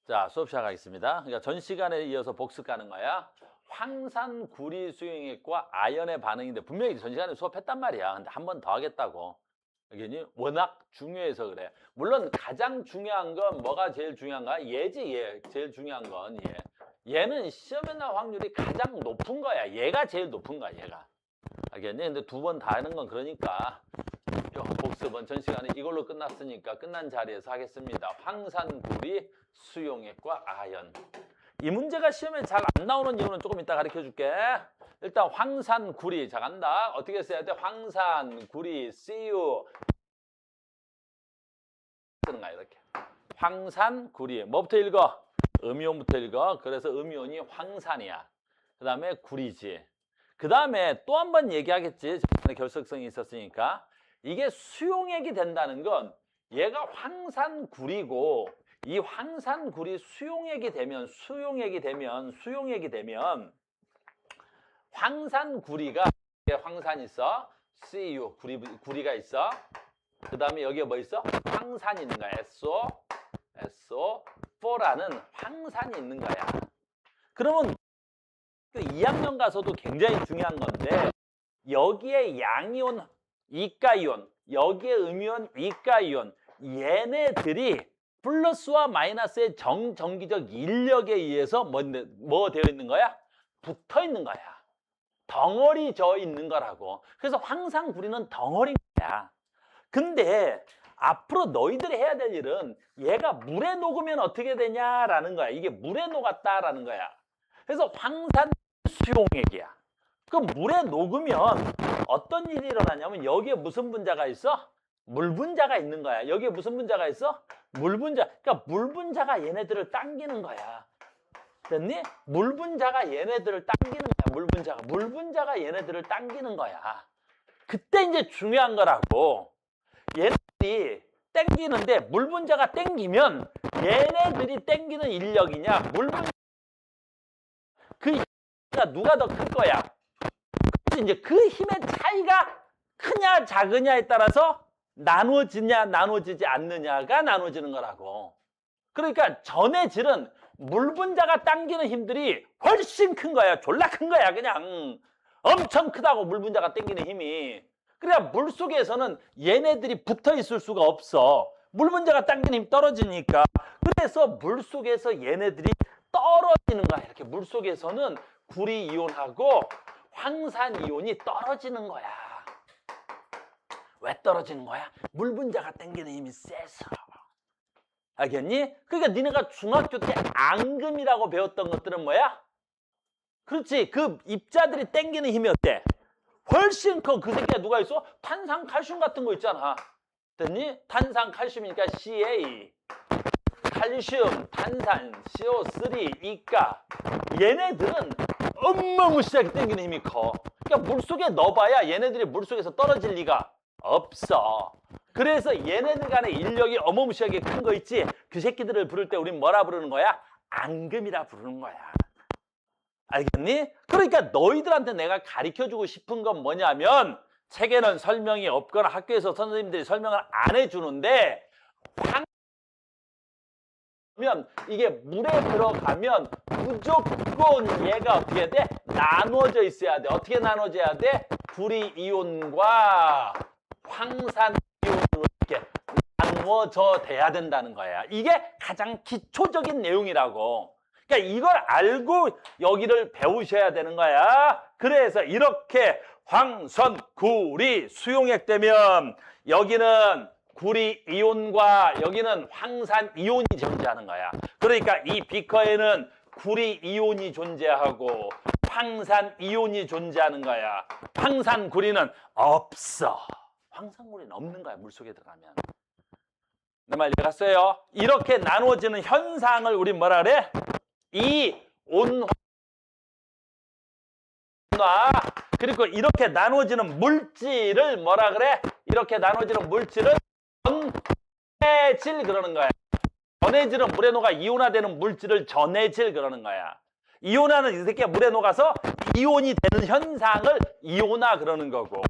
자, 수업 시작하겠습니다. 그러니까 전 시간에 이어서 복습 가는 거야. 황산 구리 수용액과 아연의 반응인데 분명히 전 시간에 수업했단 말이야. 근데 한 번 더 하겠다고. 여기 워낙 중요해서 그래. 물론 가장 중요한 건 뭐가 제일 중요한가? 얘지, 얘. 제일 중요한 건 얘. 얘는 시험에 나올 확률이 가장 높은 거야. 얘가 제일 높은 거야, 얘가. 알겠니? 근데 두 번 다 하는 건 그러니까 복습은 전 시간에 이걸로 끝났으니까 끝난 자리에서 하겠습니다. 황산구리 수용액과 아연. 이 문제가 시험에 잘 안 나오는 이유는 조금 이따 가르쳐 줄게. 일단 황산구리. 자, 간다. 어떻게 써야 돼? 황산구리 CU 쓰는 거야, 이렇게. 황산구리. 뭐부터 읽어? 음이온부터 읽어. 그래서 음이온이 황산이야. 그 다음에 구리지. 그 다음에 또 한 번 얘기하겠지. 전에 결석성이 있었으니까. 이게 수용액이 된다는 건 얘가 황산구리고 이 황산구리 수용액이 되면 황산구리가 황산 있어. CU 구리가 있어. 그 다음에 여기에 뭐 있어? 황산이 있는 거야. SO4라는 황산이 있는 거야. 그러면 2학년 가서도 굉장히 중요한 건데 여기에 양이온 이가이온, 여기에 음이온, 이가이온 얘네들이 플러스와 마이너스의 정전기적 인력에 의해서 뭐 되어 있는 거야? 붙어 있는 거야. 덩어리져 있는 거라고. 그래서 황산구리는 덩어리인 거야. 근데 앞으로 너희들이 해야 될 일은 얘가 물에 녹으면 어떻게 되냐라는 거야. 이게 물에 녹았다라는 거야. 그래서 황산 수용액이야. 그럼 물에 녹으면 어떤 일이 일어나냐면 여기에 무슨 분자가 있어? 물 분자가 있는 거야. 여기에 무슨 분자가 있어? 물 분자. 그러니까 물 분자가 얘네들을 당기는 거야. 됐니? 물 분자가 얘네들을 당기는 거야. 물 분자가 얘네들을 당기는 거야. 그때 이제 중요한 거라고. 얘네들이 당기는데 물 분자가 당기면 얘네들이 당기는 인력이냐? 물 분자 그 힘이 누가 더 클 거야? 이제 그 힘의 차이가 크냐 작으냐에 따라서 나누어지냐 나누어지지 않느냐가 나누어지는 거라고. 그러니까 전해질은 물 분자가 당기는 힘들이 훨씬 큰 거야. 졸라 큰 거야. 그냥 엄청 크다고 물 분자가 당기는 힘이. 그래야 물 속에서는 얘네들이 붙어 있을 수가 없어. 물 분자가 당기는 힘이 떨어지니까. 그래서 물 속에서 얘네들이 떨어지는 거야. 이렇게 물 속에서는 구리 이온하고 황산 이온이 떨어지는 거야. 왜 떨어지는 거야? 물 분자가 당기는 힘이 세서. 알겠니? 그러니까 니네가 중학교 때 앙금이라고 배웠던 것들은 뭐야? 그렇지. 그 입자들이 당기는 힘이 어때? 훨씬 커. 그 새끼가 누가 있어? 탄산, 칼슘 같은 거 있잖아. 됐니? 탄산, 칼슘이니까 CA. 칼슘, 탄산, CO3, 이가. 얘네들은 어마무시하게 당기는 힘이 커. 그러니까 물속에 넣어봐야 얘네들이 물속에서 떨어질 리가 없어. 그래서 얘네들 간의 인력이 어마무시하게 큰 거 있지. 그 새끼들을 부를 때 우린 뭐라 부르는 거야? 앙금이라 부르는 거야. 알겠니? 그러니까 너희들한테 내가 가르쳐주고 싶은 건 뭐냐면 책에는 설명이 없거나 학교에서 선생님들이 설명을 안 해주는데 이게 물에 들어가면 무조건 얘가 어떻게 돼? 나눠져 있어야 돼. 어떻게 나눠져야 돼? 구리 이온과 황산 이온으로 이렇게 나누어져 돼야 된다는 거야. 이게 가장 기초적인 내용이라고. 그러니까 이걸 알고 여기를 배우셔야 되는 거야. 그래서 이렇게 황선구리 수용액 되면 여기는 구리 이온과 여기는 황산 이온이 존재하는 거야. 그러니까 이 비커에는 구리 이온이 존재하고 황산 이온이 존재하는 거야. 황산구리는 없어. 황산구리는 없는 거야. 물속에 들어가면. 내 말 이해갔어요? 이렇게 나누어지는 현상을 우리 뭐라 그래? 이 온화 그리고 이렇게 나누어지는 물질을 뭐라 그래? 이렇게 나누어지는 물질을 전해질 그러는 거야. 전해질은 물에 녹아 이온화되는 물질을 전해질 그러는 거야. 이온화는 이 새끼가 물에 녹아서 이온이 되는 현상을 이온화 그러는 거고.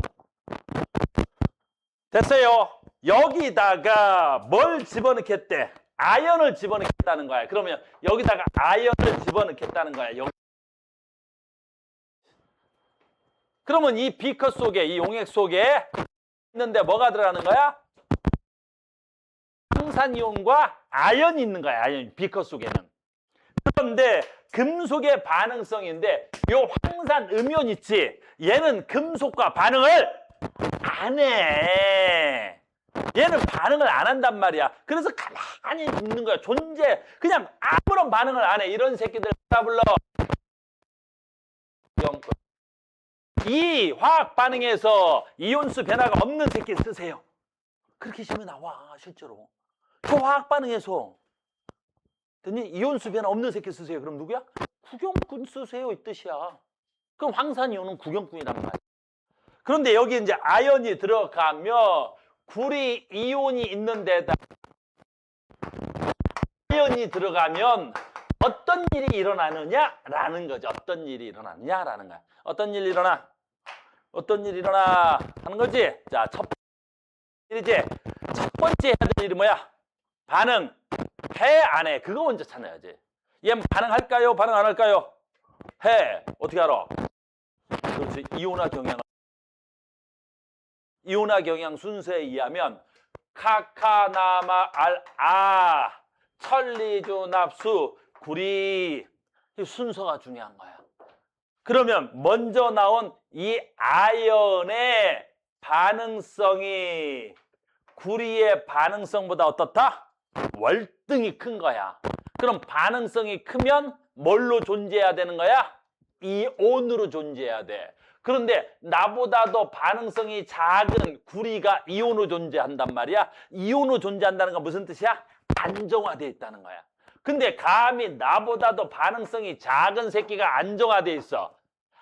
됐어요? 여기다가 뭘 집어넣겠대? 아연을 집어넣겠다는 거야. 그러면 여기다가 아연을 집어넣겠다는 거야. 그러면 이 비커 속에, 이 용액 속에 있는데 뭐가 들어가는 거야? 황산이온과 아연이 있는 거야. 아연, 비커 속에는. 그런데 금속의 반응성인데 요 황산 음이온 있지? 얘는 금속과 반응을 안 해. 얘는 반응을 안 한단 말이야. 그래서 가만히 있는 거야. 존재, 그냥 아무런 반응을 안 해. 이런 새끼들 다 불러. 이 화학 반응에서 이온수 변화가 없는 새끼 쓰세요. 그렇게 시험에 나와, 실제로. 저 화학 반응에서 됐니? 이온수 변화 없는 새끼 쓰세요. 그럼 누구야? 구경꾼 쓰세요, 이 뜻이야. 그럼 황산이온은 구경꾼이란 말이야. 그런데 여기 이제 아연이 들어가면 구리 이온이 있는 데다 아연이 들어가면 어떤 일이 일어나느냐라는 거죠. 어떤 일이 일어나느냐라는 거야. 어떤 일이 일어나? 어떤 일이 일어나? 하는 거지. 자, 첫 일이지. 첫 번째 해야 될 일이 뭐야? 반응. 해, 안 해? 그거 먼저 찾아야지. 얘 반응할까요? 반응 안 할까요? 해. 어떻게 알아? 그렇지. 이온화 경향 순서에 의하면 카카나마 천리주 납수 구리 이 순서가 중요한 거야. 그러면 먼저 나온 이 아연의 반응성이 구리의 반응성보다 어떻다? 월등히 큰 거야. 그럼 반응성이 크면 뭘로 존재해야 되는 거야? 이온으로 존재해야 돼. 그런데 나보다도 반응성이 작은 구리가 이온으로 존재한단 말이야. 이온으로 존재한다는 건 무슨 뜻이야? 안정화되어 있다는 거야. 근데 감히 나보다도 반응성이 작은 새끼가 안정화되어 있어.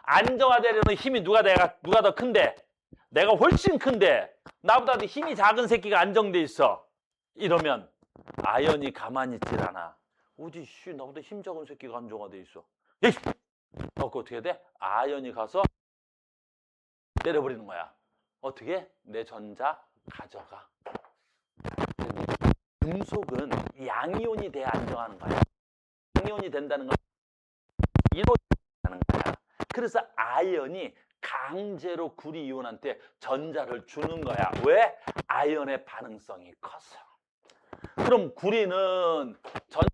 안정화되려는 힘이 누가 더 큰데? 내가 훨씬 큰데 나보다도 힘이 작은 새끼가 안정돼 있어. 이러면 아연이 가만히 있질 않아. 어디 씨 나보다 힘 작은 새끼가 안정화돼 있어. 에이! 그거 어떻게 돼? 아연이 가서 때려버리는 거야. 어떻게? 내 전자 가져가. 금속은 양이온이 돼야 안정하는 거야. 양이온이 된다는 건 이론이라는 거야. 그래서 아연이 강제로 구리 이온한테 전자를 주는 거야. 왜? 아연의 반응성이 커서. 그럼 구리는 전자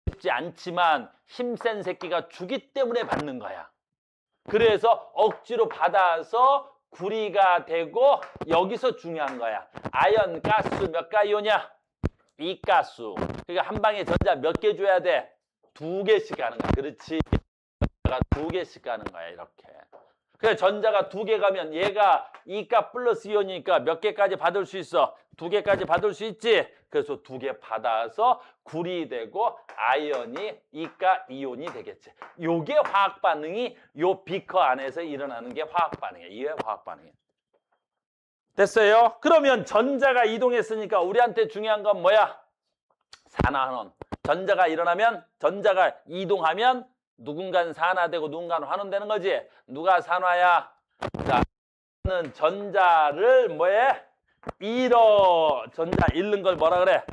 쉽지 않지만 힘센 새끼가 주기 때문에 받는 거야. 그래서 억지로 받아서 구리가 되고 여기서 중요한 거야. 아연 가스 몇 가이온이야? 2가수. 그러니까 한 방에 전자 몇 개 줘야 돼? 2개씩 가는 거야. 그렇지. 전자가 2개씩 가는 거야. 이렇게. 그래서 전자가 2개 가면 얘가 2가 플러스 이온이니까 몇 개까지 받을 수 있어? 2개까지 받을 수 있지? 그래서 2개 받아서 구리 되고 아연이 2가 이온이 되겠지. 요게 화학 반응이 요 비커 안에서 일어나는 게 화학 반응이야. 이게 화학 반응이야. 됐어요? 그러면 전자가 이동했으니까 우리한테 중요한 건 뭐야? 산화환원. 전자가 일어나면, 전자가 이동하면 누군가는 산화되고 누군가는 환원되는 거지. 누가 산화야? 자, 는 전자를 뭐해? 전자 잃는 걸 뭐라 그래?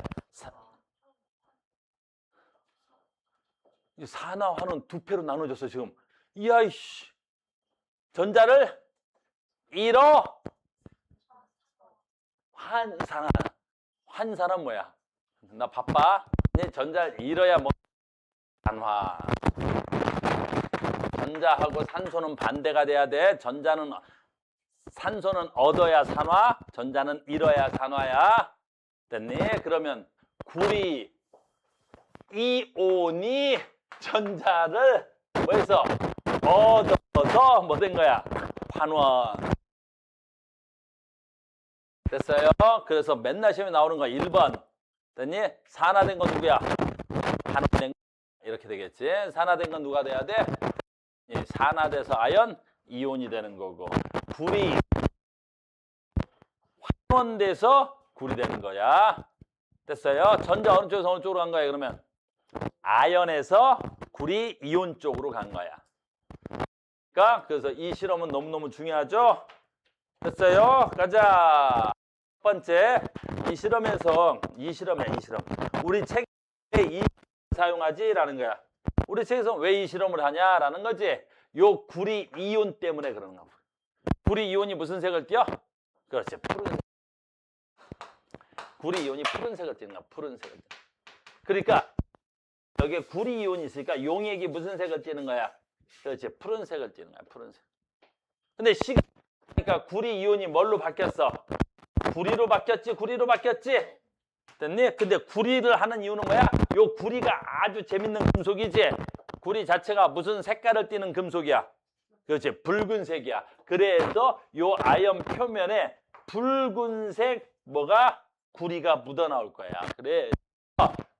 산화환원 두 패로 나눠졌어 지금. 이야 이씨. 전자를 잃어. 환산은 뭐야? 나 바빠. 전자를 잃어야 뭐 산화. 전자하고 산소는 반대가 돼야 돼. 산소는 얻어야 산화, 전자는 잃어야 산화야. 됐니? 그러면 구리 이온이 전자를 뭐해서 얻어서 뭐 된 거야? 환원. 됐어요? 그래서 맨날 시험에 나오는 거 1번. 됐니? 산화된 건 누구야? 환원된 거. 이렇게 되겠지. 산화된 건 누가 돼야 돼? 산화돼서 아연, 이온이 되는 거고. 구리 환원돼서 구리 되는 거야. 됐어요? 전자 어느 쪽에서 어느 쪽으로 간 거야? 그러면 아연에서 구리 이온 쪽으로 간 거야. 그러니까 그래서 이 실험은 너무너무 중요하죠? 됐어요? 가자. 번째, 이 실험에서 이 실험 우리 책에 이 사용하지라는 거야. 우리 책에서 왜 이 실험을 하냐라는 거지. 요 구리 이온 때문에 그러는 거야. 구리 이온이 무슨 색을 띠어? 그렇지, 푸른색. 구리 이온이 푸른색을 띠는 거야. 푸른색을 띠는 거야. 그러니까 여기에 구리 이온이 있으니까 용액이 무슨 색을 띠는 거야? 그렇지, 푸른색을 띠는 거야. 푸른색. 근데 시간 그러니까 구리 이온이 뭘로 바뀌었어? 구리로 바뀌었지, 구리로 바뀌었지. 됐니? 근데 구리를 하는 이유는 뭐야? 요 구리가 아주 재밌는 금속이지. 구리 자체가 무슨 색깔을 띠는 금속이야? 그렇지, 붉은색이야. 그래서 요 아연 표면에 붉은색 뭐가 구리가 묻어 나올 거야. 그래서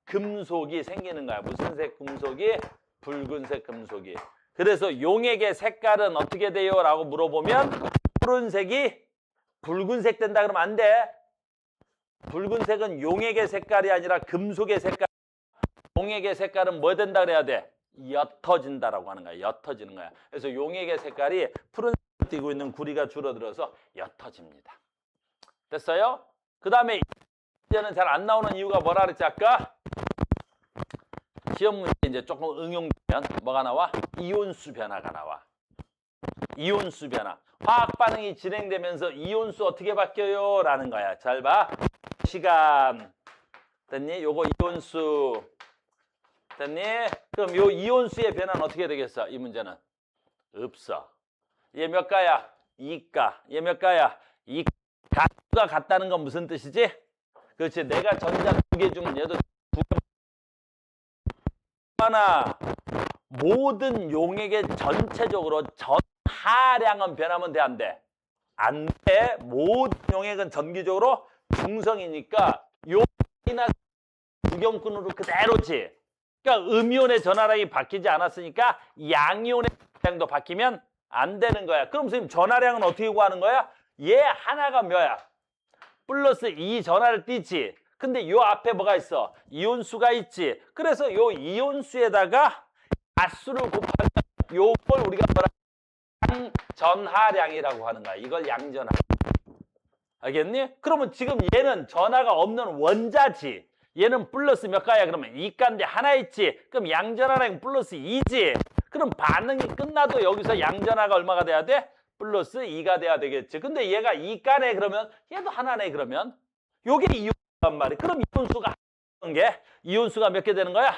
금속이 생기는 거야. 무슨 색 금속이? 붉은색 금속이. 그래서 용액의 색깔은 어떻게 돼요? 라고 물어보면 푸른색이 붉은색 된다 그러면 안 돼. 붉은색은 용액의 색깔이 아니라 금속의 색깔. 용액의 색깔은 뭐 된다 그래야 돼? 옅어진다라고 하는 거야. 옅어지는 거야. 그래서 용액의 색깔이 푸른색 띄고 있는 구리가 줄어들어서 옅어집니다. 됐어요? 그 다음에 이제는 잘 안 나오는 이유가 뭐라 그랬지 아까? 시험 문제 이제 조금 응용되면 뭐가 나와? 이온수 변화가 나와. 이온수 변화. 화학 반응이 진행되면서 이온수 어떻게 바뀌어요? 라는 거야. 잘 봐. 시간. 됐니? 요거 이온수. 됐니? 그럼 요 이온수의 변화는 어떻게 되겠어? 이 문제는. 없어. 얘 몇 가야? 2가. 얘 몇 가야? 2가. 가수가 같다는 건 무슨 뜻이지? 그렇지. 내가 전자 2개 주면 얘도 2개. 하나. 모든 용액의 전체적으로 전하량은 변하면 돼, 안 돼? 안 돼. 모든 용액은 전기적으로 중성이니까 용이나 구경꾼으로 그대로지. 그러니까 음이온의 전하량이 바뀌지 않았으니까 양이온의 전하량도 바뀌면 안 되는 거야. 그럼 선생님 전하량은 어떻게 구하는 거야? 얘 하나가 뭐야? 플러스 2 전하를 띄지. 근데 요 앞에 뭐가 있어? 이온수가 있지. 그래서 요 이온수에다가 가수를 곱하면 요걸 우리가 뭐라? 양전하량이라고 하는 거야. 이걸 양전하. 알겠니? 그러면 지금 얘는 전하가 없는 원자지. 얘는 플러스 몇 가야? 그러면 2가인데 하나 있지. 그럼 양전하량 플러스 2지. 그럼 반응이 끝나도 여기서 양전하가 얼마가 돼야 돼? 플러스 2가 돼야 되겠지. 근데 얘가 2가네 그러면 얘도 하나네 그러면 요게 이온수란 말이야. 그럼 이온수가 하는 게 이온수가 몇 개 되는 거야?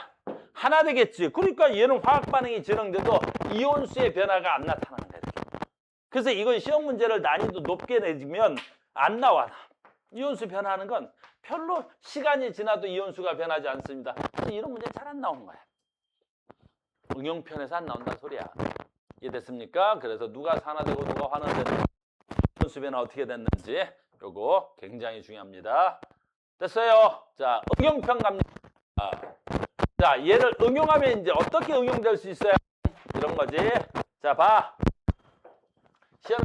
하나 되겠지. 그러니까 얘는 화학 반응이 진행돼도 이온수의 변화가 안 나타나는 거야. 그래서 이건 시험 문제를 난이도 높게 내주면 안 나와. 이온수 변화하는 건 별로 시간이 지나도 이온수가 변하지 않습니다. 이런 문제 잘 안 나오는 거야. 응용편에서 안 나온다는 소리야. 이해됐습니까? 그래서 누가 산화되고 누가 환원되는 이온수 변화 어떻게 됐는지 요거 굉장히 중요합니다. 됐어요. 자, 응용편 갑니다. 자, 얘를 응용하면 이제 어떻게 응용될 수 있어요? 이런 거지. 자, 봐. 시험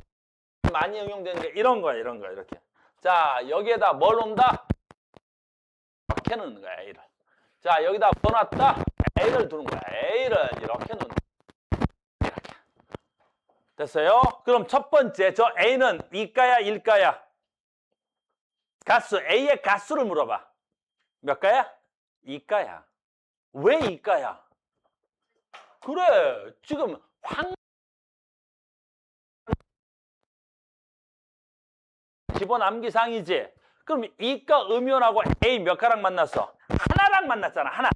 많이 응용되는 게 이런 거야, 이런 거 이렇게. 자, 여기에다 뭘 놓는다? 이렇게 넣는 거야, A를. 자, 여기다 뭐 놨다? A를 두는 거야. A를 이렇게 놓는 거야. 이렇게. 됐어요? 그럼 첫 번째, 저 A는 2가야, 1가야? 가수, A의 가수를 물어봐. 몇 가야? 2가야. 왜 2가야? 그래, 지금 기본 암기사항이지. 그럼 2가 음이온하고 A 몇 가랑 만났어? 하나랑 만났잖아, 하나.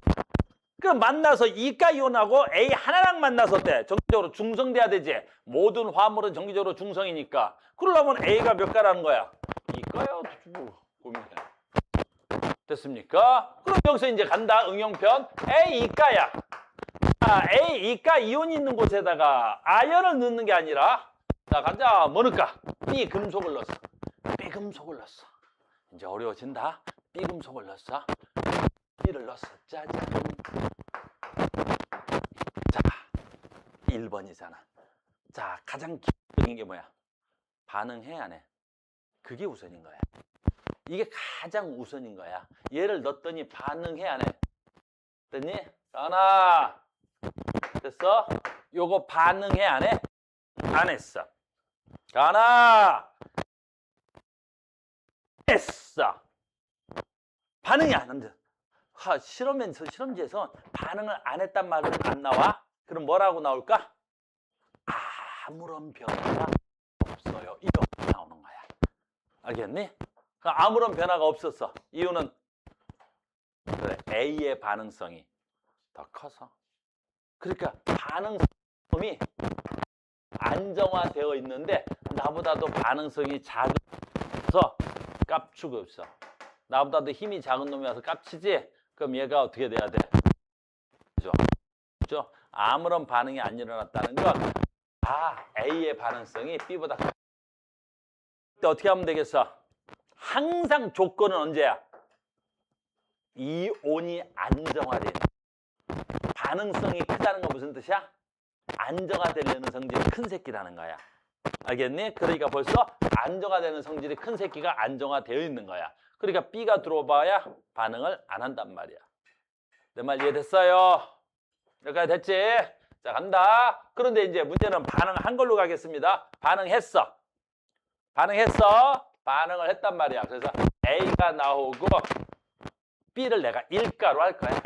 그럼 만나서 2가 이온하고 A 하나랑 만나서 어때? 정기적으로 중성돼야 되지. 모든 화물은 정기적으로 중성이니까. 그러려면 A가 몇 가라는 거야? 2가야? 고민해. 됐습니까? 그럼 여기서 이제 간다, 응용편. A 2가야. A 2가 이온이 있는 곳에다가 아연을 넣는 게 아니라, 자, 가자. 뭐 넣을까? B금속을 넣었어. B금속을 넣었어. 이제 어려워진다. B금속을 넣었어. B를 넣었어. 짜잔. 자, 1번이잖아. 자, 가장 기본적인 게 뭐야? 반응해, 안 해? 그게 우선인 거야. 이게 가장 우선인 거야. 얘를 넣었더니 반응해, 안 해? 됐니? 하나. 됐어? 요거 반응해, 안 해? 안 했어. 하나. 했어. 반응이 안 돼. 실험지에서 반응을 안 했단 말은 안 나와? 그럼 뭐라고 나올까? 아무런 변화가 없어요. 이렇게 나오는 거야. 알겠니? 아무런 변화가 없었어. 이유는 그래, A의 반응성이 더 커서. 그러니까 반응성이 안정화되어 있는데 나보다도 반응성이 작아서 깝치고 없어. 나보다도 힘이 작은 놈이 와서 깝치지? 그럼 얘가 어떻게 돼야 돼? 그죠? 아무런 반응이 안 일어났다는 건 A의 반응성이 B보다 커. 어떻게 하면 되겠어? 항상 조건은 언제야? 이온이 안정화된. 반응성이 크다는 건 무슨 뜻이야? 안정화되려는 성질이 큰 새끼라는 거야. 알겠니? 그러니까 벌써 안정화되는 성질이 큰 새끼가 안정화되어 있는 거야. 그러니까 B가 들어와봐야 반응을 안 한단 말이야. 내 말 이해됐어요? 여기까지 됐지? 자, 간다. 그런데 이제 문제는 반응한 걸로 가겠습니다. 반응했어. 반응을 했단 말이야. 그래서 A가 나오고 B를 내가 일가로 할 거야.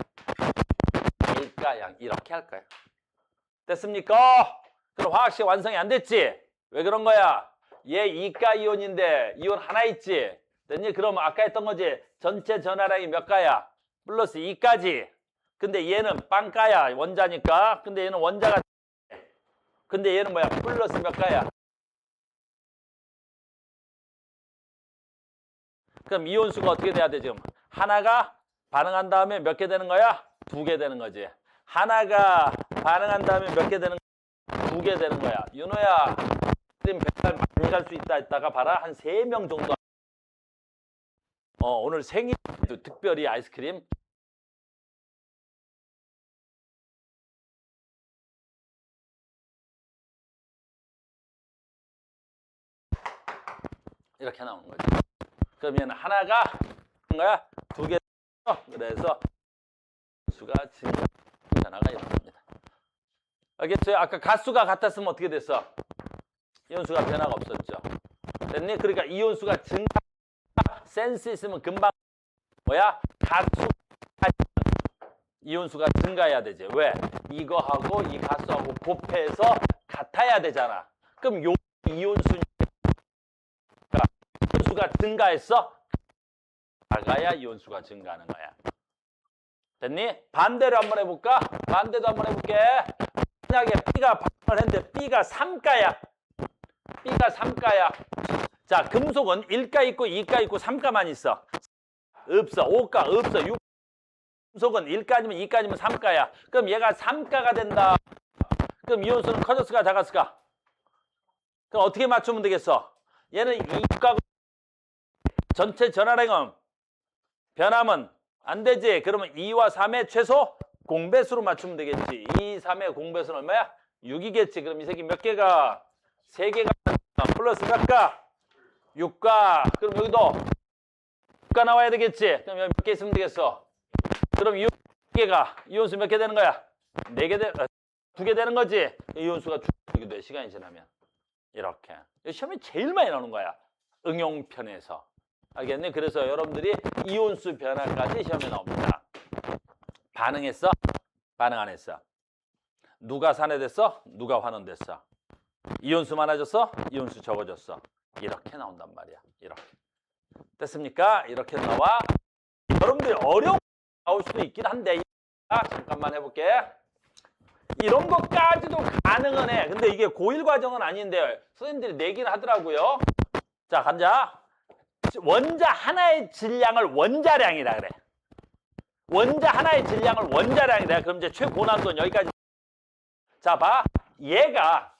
일가양 이렇게 할 거야. 됐습니까? 그럼 화학식 완성이 안 됐지? 왜 그런 거야? 얘 이가 이온인데 이온 하나 있지? 됐니? 그럼 아까 했던 거지? 전체 전하량이 몇 가야? 플러스 2까지. 근데 얘는 빵가야. 원자니까. 근데 얘는 원자가. 근데 얘는 뭐야? 플러스 몇 가야? 그럼 이온수가 어떻게 돼야 돼, 지금? 하나가 반응한 다음에 몇 개 되는 거야? 2개 되는 거지. 하나가 반응한 다음에 몇 개 되는 거야? 2개 되는 거야. 윤호야, 배달 많이 갈 수 있다 했다가 봐라. 한 3명 정도. 오늘 생일 특별히 아이스크림. 이렇게 나오는 거지. 그러면 하나가 거야 2개. 그래서 수가 증가 변화가 일어납니다. 알겠죠? 아까 가수가 같았으면 어떻게 됐어? 이온수가 변화가 없었죠. 됐니? 그러니까 이온수가 증가. 센스 있으면 금방 뭐야? 가수 이온수가 증가해야 되지. 왜? 이거하고 이 가수하고 곱해서 같아야 되잖아. 그럼 요 이온수니까 이온수가 증가했어? 작아야 이온수가 증가하는 거야. 됐니? 반대로 한번 해볼까? 반대도 한번 해볼게. 만약에 B가 반응을 했는데 B가 3가야. B가 3가야. 자, 금속은 1가 있고 2가 있고 3가만 있어. 없어. 5가 없어. 6. 금속은 1가지면 2가지면 3가야. 그럼 얘가 3가가 된다. 그럼 이온수는 커졌을까 작았을까? 그럼 어떻게 맞추면 되겠어? 얘는 2가 전체 전하량은 변하면 안 되지. 그러면 2와 3의 최소 공배수로 맞추면 되겠지. 2, 3의 공배수는 얼마야? 6이겠지. 그럼 이 새끼 몇 개가? 3개가 플러스 몇 가? 6가. 그럼 여기도 6가 나와야 되겠지. 그럼 여기 몇 개 있으면 되겠어? 그럼 6개가 이온수 몇 개 되는 거야? 2개 되는 거지. 이온수가 줄어들기도 해. 시간이 지나면. 이렇게. 시험에 제일 많이 나오는 거야. 응용편에서. 알겠니? 그래서 여러분들이 이온수 변화까지 시험에 나옵니다. 반응했어? 반응 안 했어? 누가 산화됐어? 누가 환원됐어? 이온수 많아졌어? 이온수 적어졌어? 이렇게 나온단 말이야. 이렇게. 됐습니까? 이렇게 나와. 여러분들이 어려운 나올 수도 있긴 한데 잠깐만 해볼게. 이런 것까지도 가능은 해. 근데 이게 고1 과정은 아닌데 선생님들이 내긴 하더라고요. 자, 간자. 원자 하나의 질량을 원자량이라 그래. 원자 하나의 질량을 원자량이라. 그럼 이제 최고난도는 여기까지. 자, 봐. 얘가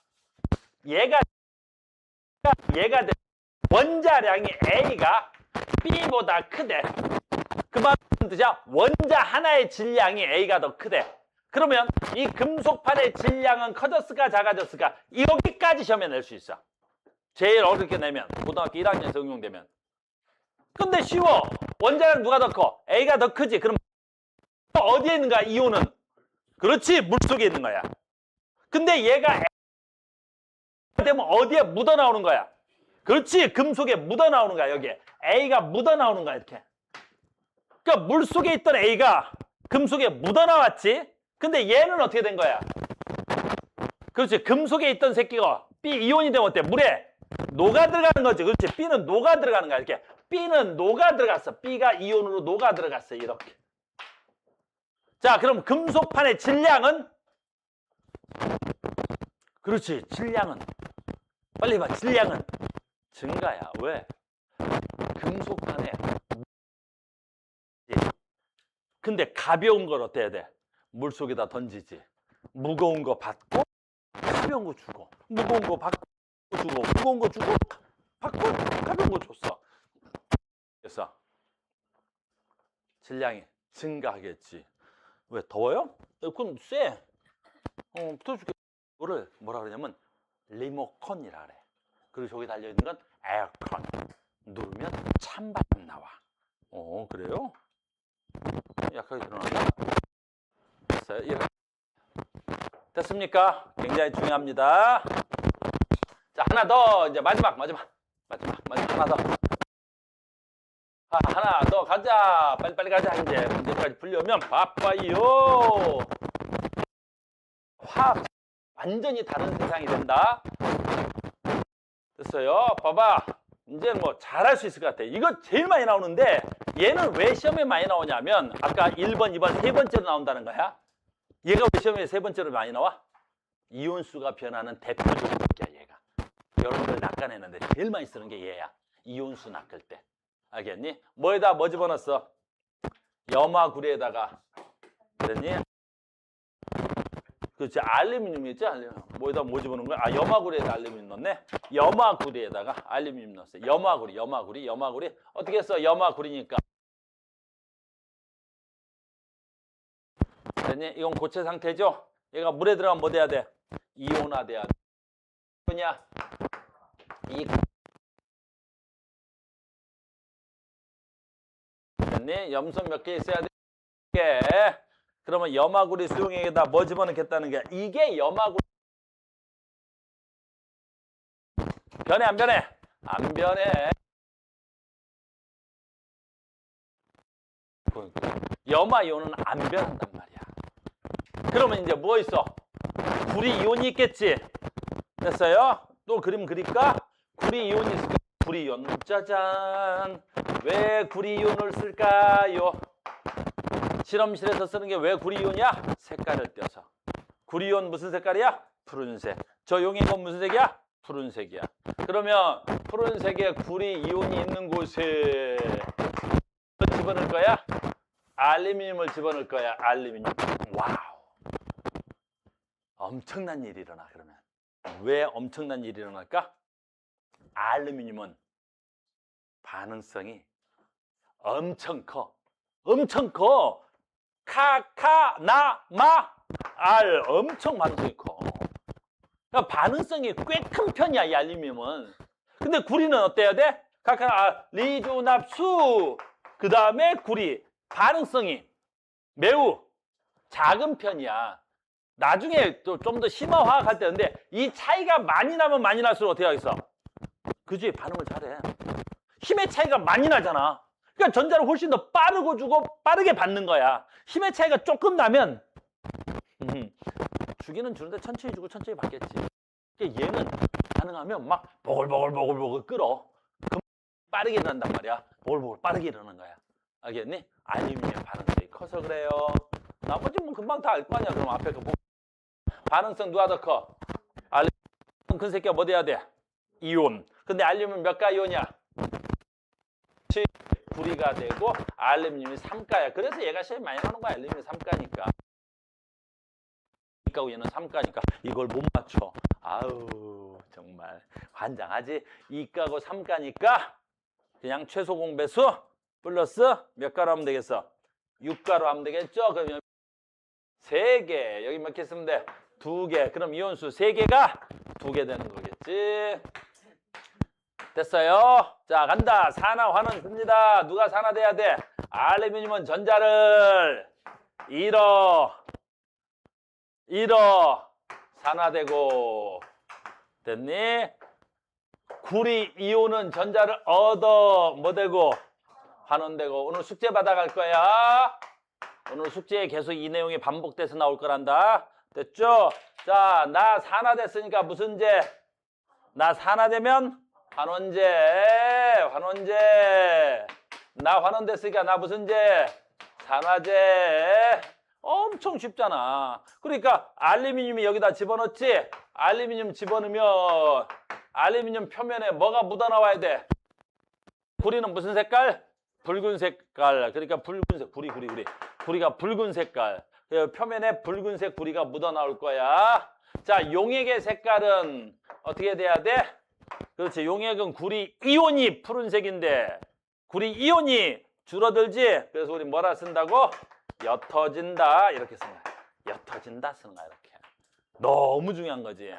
원자량이 A가 B보다 크대. 그 말은 뜻이야. 원자 하나의 질량이 A가 더 크대. 그러면 이 금속판의 질량은 커졌을까 작아졌을까? 여기까지 시험에 낼 수 있어. 제일 어렵게 내면 고등학교 1학년에서 응용되면. 근데 쉬워. 원자량 누가 더 커? A가 더 크지. 그럼 어디에 있는가? 이온은. 그렇지. 물속에 있는 거야. 근데 얘가 A가 되면 어디에 묻어나오는 거야? 그렇지. 금속에 묻어 나오는 거야. 여기에 A가 묻어 나오는 거야. 이렇게. 그러니까 물 속에 있던 A가 금속에 묻어 나왔지. 근데 얘는 어떻게 된 거야? 그렇지. 금속에 있던 새끼가 B 이온이 되면 어때? 물에 녹아 들어가는 거지. 그렇지. B는 녹아 들어가는 거야. 이렇게. B는 녹아 들어갔어. B가 이온으로 녹아 들어갔어. 이렇게. 자, 그럼 금속판의 질량은? 그렇지. 질량은. 빨리 봐. 질량은 증가야. 왜? 금속판에. 근데 가벼운 걸 어때야 돼? 물속에다 던지지. 무거운 거 받고 가벼운 거 주고. 무거운 거 받고 주고. 무거운 거 주고 받고 가벼운 거 줬어. 그래서 질량이 증가하겠지. 왜? 더워요? 그럼 쎄. 붙어줄게. 이거를 뭐라 그러냐면 리모컨이라 그래. 그리고 저기 달려있는 건 에어컨. 누르면 찬바람 나와. 그래요? 약하게 들어간다? 됐어요? 됐습니까? 굉장히 중요합니다. 자, 하나 더. 이제 마지막 하나 더. 하나 더 가자. 빨리빨리 가자. 이제 문제까지 풀려면 바빠요. 화학 완전히 다른 세상이 된다. 됐어요. 봐봐. 이제 뭐 잘할 수 있을 것 같아. 이거 제일 많이 나오는데 얘는 왜 시험에 많이 나오냐면 아까 1번, 2번 세 번째로 나온다는 거야. 얘가 왜 시험에 세 번째로 많이 나와? 이온수가 변하는 대표적인 새끼야 얘가. 여러분들 낚아내는데 제일 많이 쓰는 게 얘야. 이온수 낚을 때. 알겠니? 뭐에다 뭐 집어넣었어? 염화구리에다가. 그랬니? 그렇지. 알루미늄이지? 뭐에다 뭐 집어넣은 거야? 염화구리에다 알루미늄 넣었네? 염화구리에다가 알루미늄 넣었어요. 염화구리. 어떻게 했어? 염화구리니까. 됐니? 이건 고체 상태죠? 얘가 물에 들어가면 뭐 돼야 돼? 이온화 돼야 돼. 뭐냐? 됐니? 염소 몇 개 있어야 돼? 그러면 염화구리 수용액에다 뭐 집어넣겠다는 게 이게 염화구리. 변해 안 변해? 안 변해. 염화이온은 안 변한단 말이야. 그러면 이제 뭐 있어? 구리 이온이 있겠지. 됐어요? 또 그림 그릴까? 구리 이온이 있을까? 구리 이온. 짜잔. 왜 구리 이온을 쓸까요? 실험실에서 쓰는 게 왜 구리 이온이야? 색깔을 떼서. 구리 이온 무슨 색깔이야? 푸른색. 저 용액은 무슨 색이야? 푸른색이야. 그러면 푸른색에 구리 이온이 있는 곳에 뭐 집어넣을 거야? 알루미늄을 집어넣을 거야. 알루미늄. 와우. 엄청난 일이 일어나. 그러면 왜 엄청난 일이 일어날까? 알루미늄은 반응성이 엄청 커. 알 엄청 반응성이 커. 그러니까 반응성이 꽤 큰 편이야, 이 알루미늄은. 근데 구리는 어때야 돼? 리주납수. 그 다음에 구리. 반응성이 매우 작은 편이야. 나중에 좀 더 심화 화학할 때 근데 이 차이가 많이 나면 많이 날수록 어떻게 하겠어? 그지? 반응을 잘해. 힘의 차이가 많이 나잖아. 그러니까 전자를 훨씬 더 빠르고 주고 빠르게 받는 거야. 힘의 차이가 조금 나면 주기는 주는데 천천히 주고 천천히 받겠지. 그러니까 얘는 반응하면 막 보글보글 끓어. 그럼 빠르게 일어난단 말이야. 보글보글 빠르게 일어나는 거야. 알겠니? 알루미늄 반응성이 커서 그래요. 나머지 뭐 금방 다 알 거 아니야. 그럼 앞에 그 반응성 누가 더 커? 알루미늄 큰 새끼가 뭐 돼야 돼? 이온. 근데 알루미늄 몇 가 이온이야? 구리가 되고 알루미늄이 3가야. 그래서 얘가 제일 많이 나오는 거야. 알루미늄이 3가니까. 2가고 얘는 3가니까 이걸 못 맞춰. 아우 정말 환장하지. 2가고 3가니까 그냥 최소 공배수 플러스 몇 가로 하면 되겠어? 6가로 하면 되겠죠? 그러면 3개. 여기 몇 개 쓰면 돼? 2개. 그럼 이온수 3개가 2개 되는 거겠지. 됐어요? 자, 간다. 산화환원 씁니다. 누가 산화돼야 돼? 알루미늄은 전자를 잃어 산화되고. 됐니? 구리 이온은 전자를 얻어 뭐 되고 환원되고. 오늘 숙제 받아갈 거야. 오늘 숙제에 계속 이 내용이 반복돼서 나올 거란다. 됐죠? 자, 나 산화됐으니까 무슨 제? 나 산화되면 환원제. 환원제. 나 환원됐으니까 나 무슨 제? 산화제. 엄청 쉽잖아. 그러니까 알루미늄이 여기다 집어넣지? 알루미늄 집어넣으면 알루미늄 표면에 뭐가 묻어나와야 돼? 구리는 무슨 색깔? 붉은 색깔. 그러니까 붉은색. 구리가 붉은 색깔. 표면에 붉은색 구리가 묻어나올 거야. 자, 용액의 색깔은 어떻게 돼야 돼? 그렇지. 용액은 구리 이온이 푸른색인데 구리 이온이 줄어들지? 그래서 우리 뭐라 쓴다고? 옅어진다. 이렇게 쓰는 거야. 옅어진다 쓰는 거야. 이렇게. 너무 중요한 거지.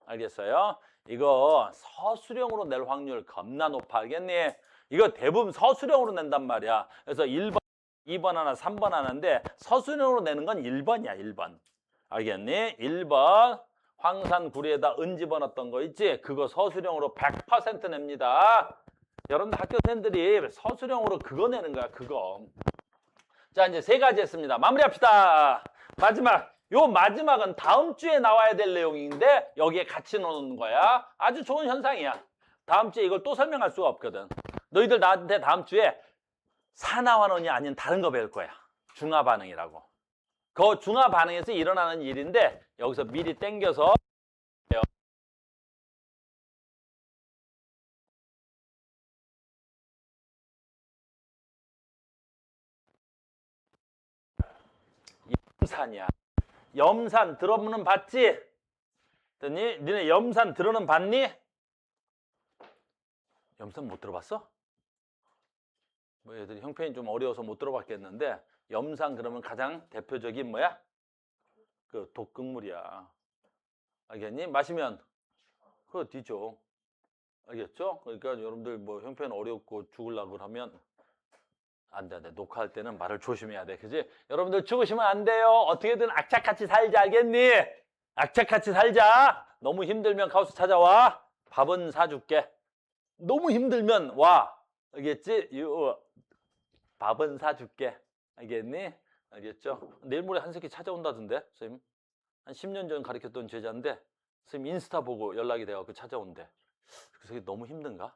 알겠어요? 이거 서술형으로 낼 확률 겁나 높아. 알겠니? 이거 대부분 서술형으로 낸단 말이야. 그래서 1번, 2번 하나, 3번 하나인데 서술형으로 내는 건 1번이야. 1번. 알겠니? 1번 황산 구리에다 은 집어넣었던 거 있지? 그거 서술형으로 100% 냅니다. 여러분들 학교 선생님들이 서술형으로 그거 내는 거야. 그거. 자, 이제 3가지 했습니다. 마무리합시다. 마지막. 요 마지막은 다음 주에 나와야 될 내용인데 여기에 같이 넣는 거야. 아주 좋은 현상이야. 다음 주에 이걸 또 설명할 수가 없거든. 너희들 나한테 다음 주에 산화환원이 아닌 다른 거 배울 거야. 중화반응이라고. 그 중화반응에서 일어나는 일인데 여기서 미리 땡겨서 염산이야. 염산 들어는 봤지? 됐니? 니네 염산 들어는 봤니? 염산 못 들어봤어? 뭐 애들이 형편이 좀 어려워서 못 들어봤겠는데 염산 그러면 가장 대표적인 뭐야? 그 독극물이야. 알겠니? 마시면 그거 뒤져. 알겠죠? 그러니까 여러분들 뭐 형편 어렵고 죽으려고 하면 안 돼, 안 돼. 녹화할 때는 말을 조심해야 돼. 그지? 여러분들 죽으시면 안 돼요. 어떻게든 악착같이 살자. 알겠니? 악착같이 살자. 너무 힘들면 가우스 찾아와. 밥은 사줄게. 너무 힘들면 와. 알겠지? 밥은 사줄게. 알겠니? 알겠죠? 내일 모레 한 새끼 찾아온다던데, 선생님. 한 10년 전 가르쳤던 제자인데, 선생님 인스타 보고 연락이 돼갖고 찾아온대. 그 새끼 너무 힘든가?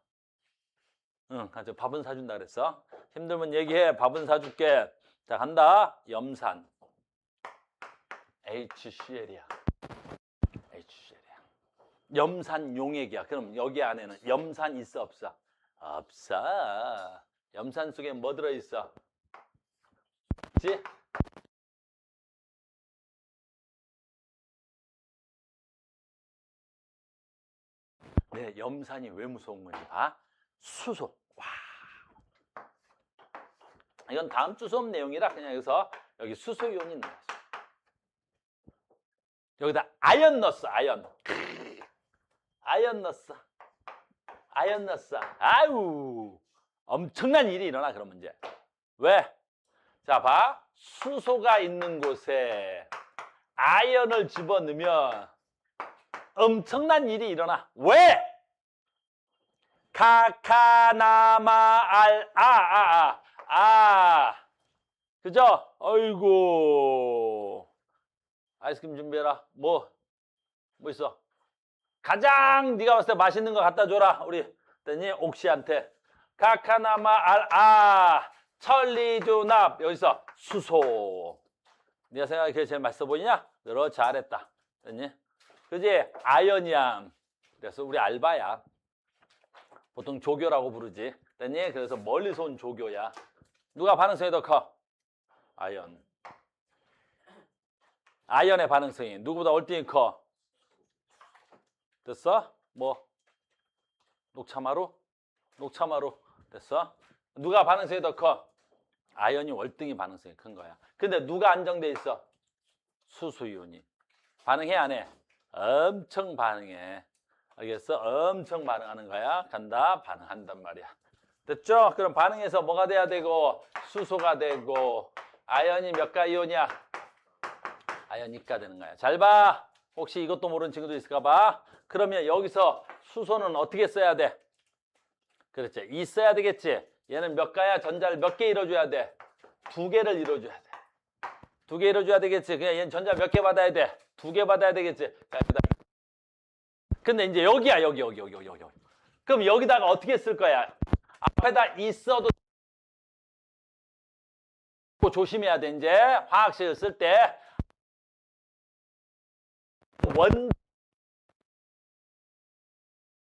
응, 가서 밥은 사준다 그랬어. 힘들면 얘기해. 밥은 사줄게. 자, 간다. 염산. HCl이야. HCl이야. 염산 용액이야. 그럼 여기 안에는 염산 있어, 없어? 없어. 염산 속에 뭐 들어있어? 그치? 네, 염산이 왜 무서운 건지 봐. 수소. 와. 이건 다음 주 수업 내용이라 그냥 여기서 여기 수소이온이 있는 거야. 여기다 아연 넣었어. 아연. 아연 넣었어. 아연 넣었어. 아유. 엄청난 일이 일어나 그러면 이제. 왜? 자, 봐. 수소가 있는 곳에 아연을 집어넣으면 엄청난 일이 일어나. 왜? 카카나마알 그죠? 아이고. 아이스크림 준비해라. 뭐 있어? 가장 네가 봤을 때 맛있는 거 갖다 줘라. 우리 됐니? 옥시한테. 카카나마알 천리조납. 여기서 수소. 네가 생각해 그게 제일 맛있어 보이냐? 그렇지, 잘했다. 됐니? 그지? 아연이야. 그래서 우리 알바야. 보통 조교라고 부르지. 됐니? 그래서 멀리서 온 조교야. 누가 반응성이 더 커? 아연. 아연의 반응성이 누구보다 월등히 커. 됐어? 뭐? 녹차마루? 녹차마루. 됐어? 누가 반응성이 더 커? 아연이 월등히 반응성이 큰 거야. 근데 누가 안정돼 있어? 수소이온이. 반응해 안 해? 엄청 반응해. 알겠어? 엄청 반응하는 거야. 간다. 반응한단 말이야. 됐죠? 그럼 반응해서 뭐가 돼야 되고 수소가 되고 아연이 몇 가 이온이야? 아연 2가 되는 거야. 잘 봐. 혹시 이것도 모르는 친구도 있을까 봐. 그러면 여기서 수소는 어떻게 써야 돼? 그렇지. 있어야 되겠지. 얘는 몇 가야 전자를 몇 개 이뤄줘야 돼? 두 개를 이뤄줘야 돼. 두 개 이뤄줘야 되겠지. 그냥 얘는 전자 몇 개 받아야 돼? 두 개 받아야 되겠지. 자, 근데 이제 여기야, 여기. 그럼 여기다가 어떻게 쓸 거야? 앞에다 있어도 조심해야 돼. 이제 화학식을 쓸 때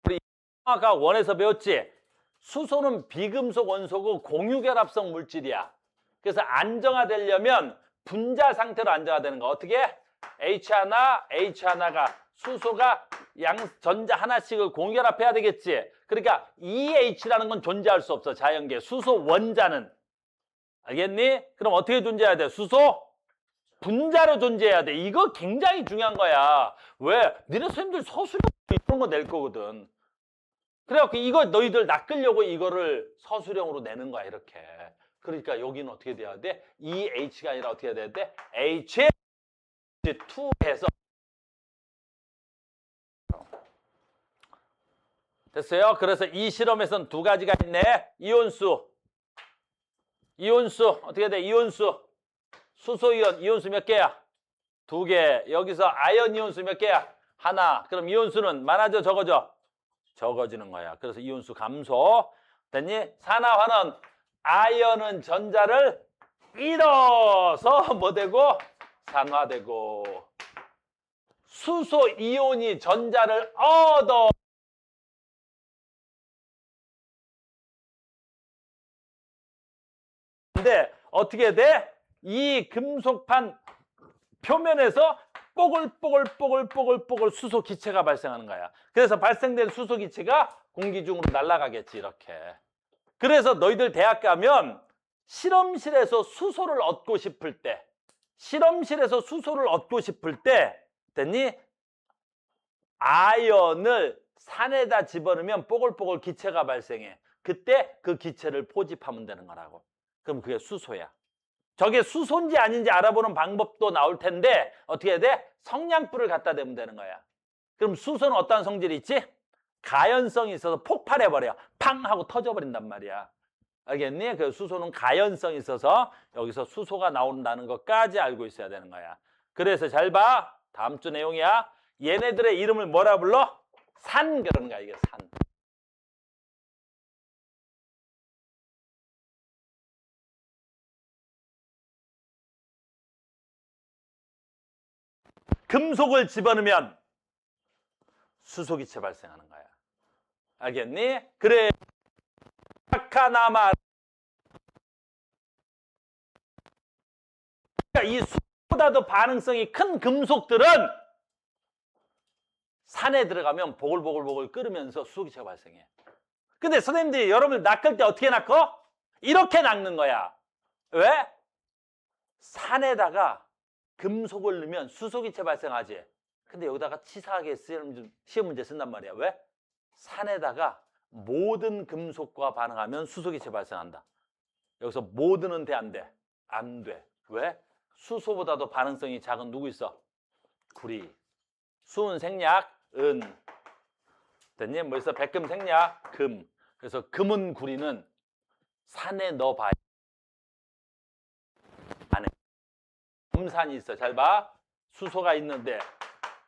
우리 화학학 원에서 배웠지? 수소는 비금속 원소고 공유결합성 물질이야. 그래서 안정화되려면 분자 상태로 안정화되는 거. 어떻게? H 하나가 수소가 전자 하나씩을 공유결합해야 되겠지. 그러니까 EH라는 건 존재할 수 없어. 자연계. 수소 원자는. 알겠니? 그럼 어떻게 존재해야 돼? 수소 분자로 존재해야 돼. 이거 굉장히 중요한 거야. 왜? 니네 선생님들 서술형 이런 거 낼 거거든. 그래갖고 이거 너희들 낚으려고 이거를 서술형으로 내는 거야, 이렇게. 그러니까 여기는 어떻게 돼야 돼? EH가 아니라 어떻게 돼야 돼? H2 해서. 됐어요? 그래서 이 실험에서는 두 가지가 있네. 이온수 어떻게 돼? 이온수 수소이온 이온수 몇 개야? 두 개. 여기서 아연 이온수 몇 개야? 하나. 그럼 이온수는 많아져 적어져? 적어지는 거야. 그래서 이온수 감소. 됐니? 산화환원 아연은 전자를 잃어서 뭐 되고? 산화되고. 수소 이온이 전자를 얻어. 근데 어떻게 돼? 이 금속판 표면에서 뽀글뽀글 수소 기체가 발생하는 거야. 그래서 발생된 수소 기체가 공기 중으로 날아가겠지, 이렇게. 그래서 너희들 대학 가면 실험실에서 수소를 얻고 싶을 때, 됐니? 아연을 산에다 집어넣으면 뽀글뽀글 기체가 발생해. 그때 그 기체를 포집하면 되는 거라고. 그럼 그게 수소야. 저게 수소인지 아닌지 알아보는 방법도 나올 텐데 어떻게 해야 돼? 성냥불을 갖다 대면 되는 거야. 그럼 수소는 어떤 성질이 있지? 가연성이 있어서 폭발해버려. 팡 하고 터져버린단 말이야. 알겠니? 그 수소는 가연성이 있어서 여기서 수소가 나온다는 것까지 알고 있어야 되는 거야. 그래서 잘 봐. 다음 주 내용이야. 얘네들의 이름을 뭐라 불러? 산 그러는 거야, 이게 산. 금속을 집어넣으면 수소기체 발생하는 거야. 알겠니? 그래. 아카나마. 이 수보다도 반응성이 큰 금속들은 산에 들어가면 보글보글 끓으면서 수소기체가 발생해. 근데 선생님들이 여러분을 낚을 때 어떻게 낚어? 이렇게 낚는 거야. 왜? 산에다가 금속을 넣으면 수소기체 발생하지. 근데 여기다가 치사하게 시험 문제 쓴단 말이야. 왜? 산에다가 모든 금속과 반응하면 수소기체 발생한다. 여기서 모든은 돼, 안 돼? 안 돼. 왜? 수소보다도 반응성이 작은 누구 있어? 구리. 수은 생략, 은. 됐니? 뭐 있어? 백금 생략, 금. 그래서 금은 구리는 산에 넣어봐야 안에 염산이 있어. 잘 봐. 수소가 있는데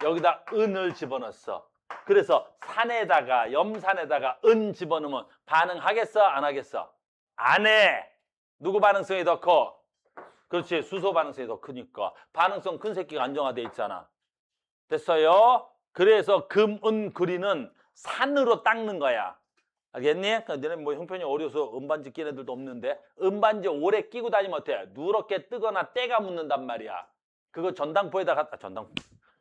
여기다 은을 집어넣었어. 그래서 산에다가 염산에다가 은 집어넣으면 반응하겠어? 안 하겠어? 안 해. 누구 반응성이 더 커? 그렇지. 수소 반응성이 더 크니까. 반응성 큰 새끼가 안정화돼 있잖아. 됐어요? 그래서 금, 은, 구리는 산으로 닦는 거야. 알겠니? 너네 뭐 형편이 어려서 은반지 끼는 애들도 없는데 은반지 오래 끼고 다니면 어때? 누렇게 뜨거나 때가 묻는단 말이야. 그거 전당포에다 갖다 전당포.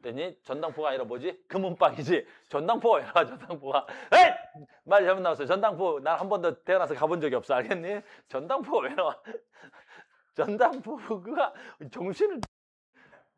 됐니? 전당포가 아니라 뭐지? 금은방이지. 전당포가 아니라 전당포가. 에이! 말이 잘못 나왔어. 전당포 난 한 번도 태어나서 가본 적이 없어. 알겠니? 전당포가 왜 나와? 전당포가 정신을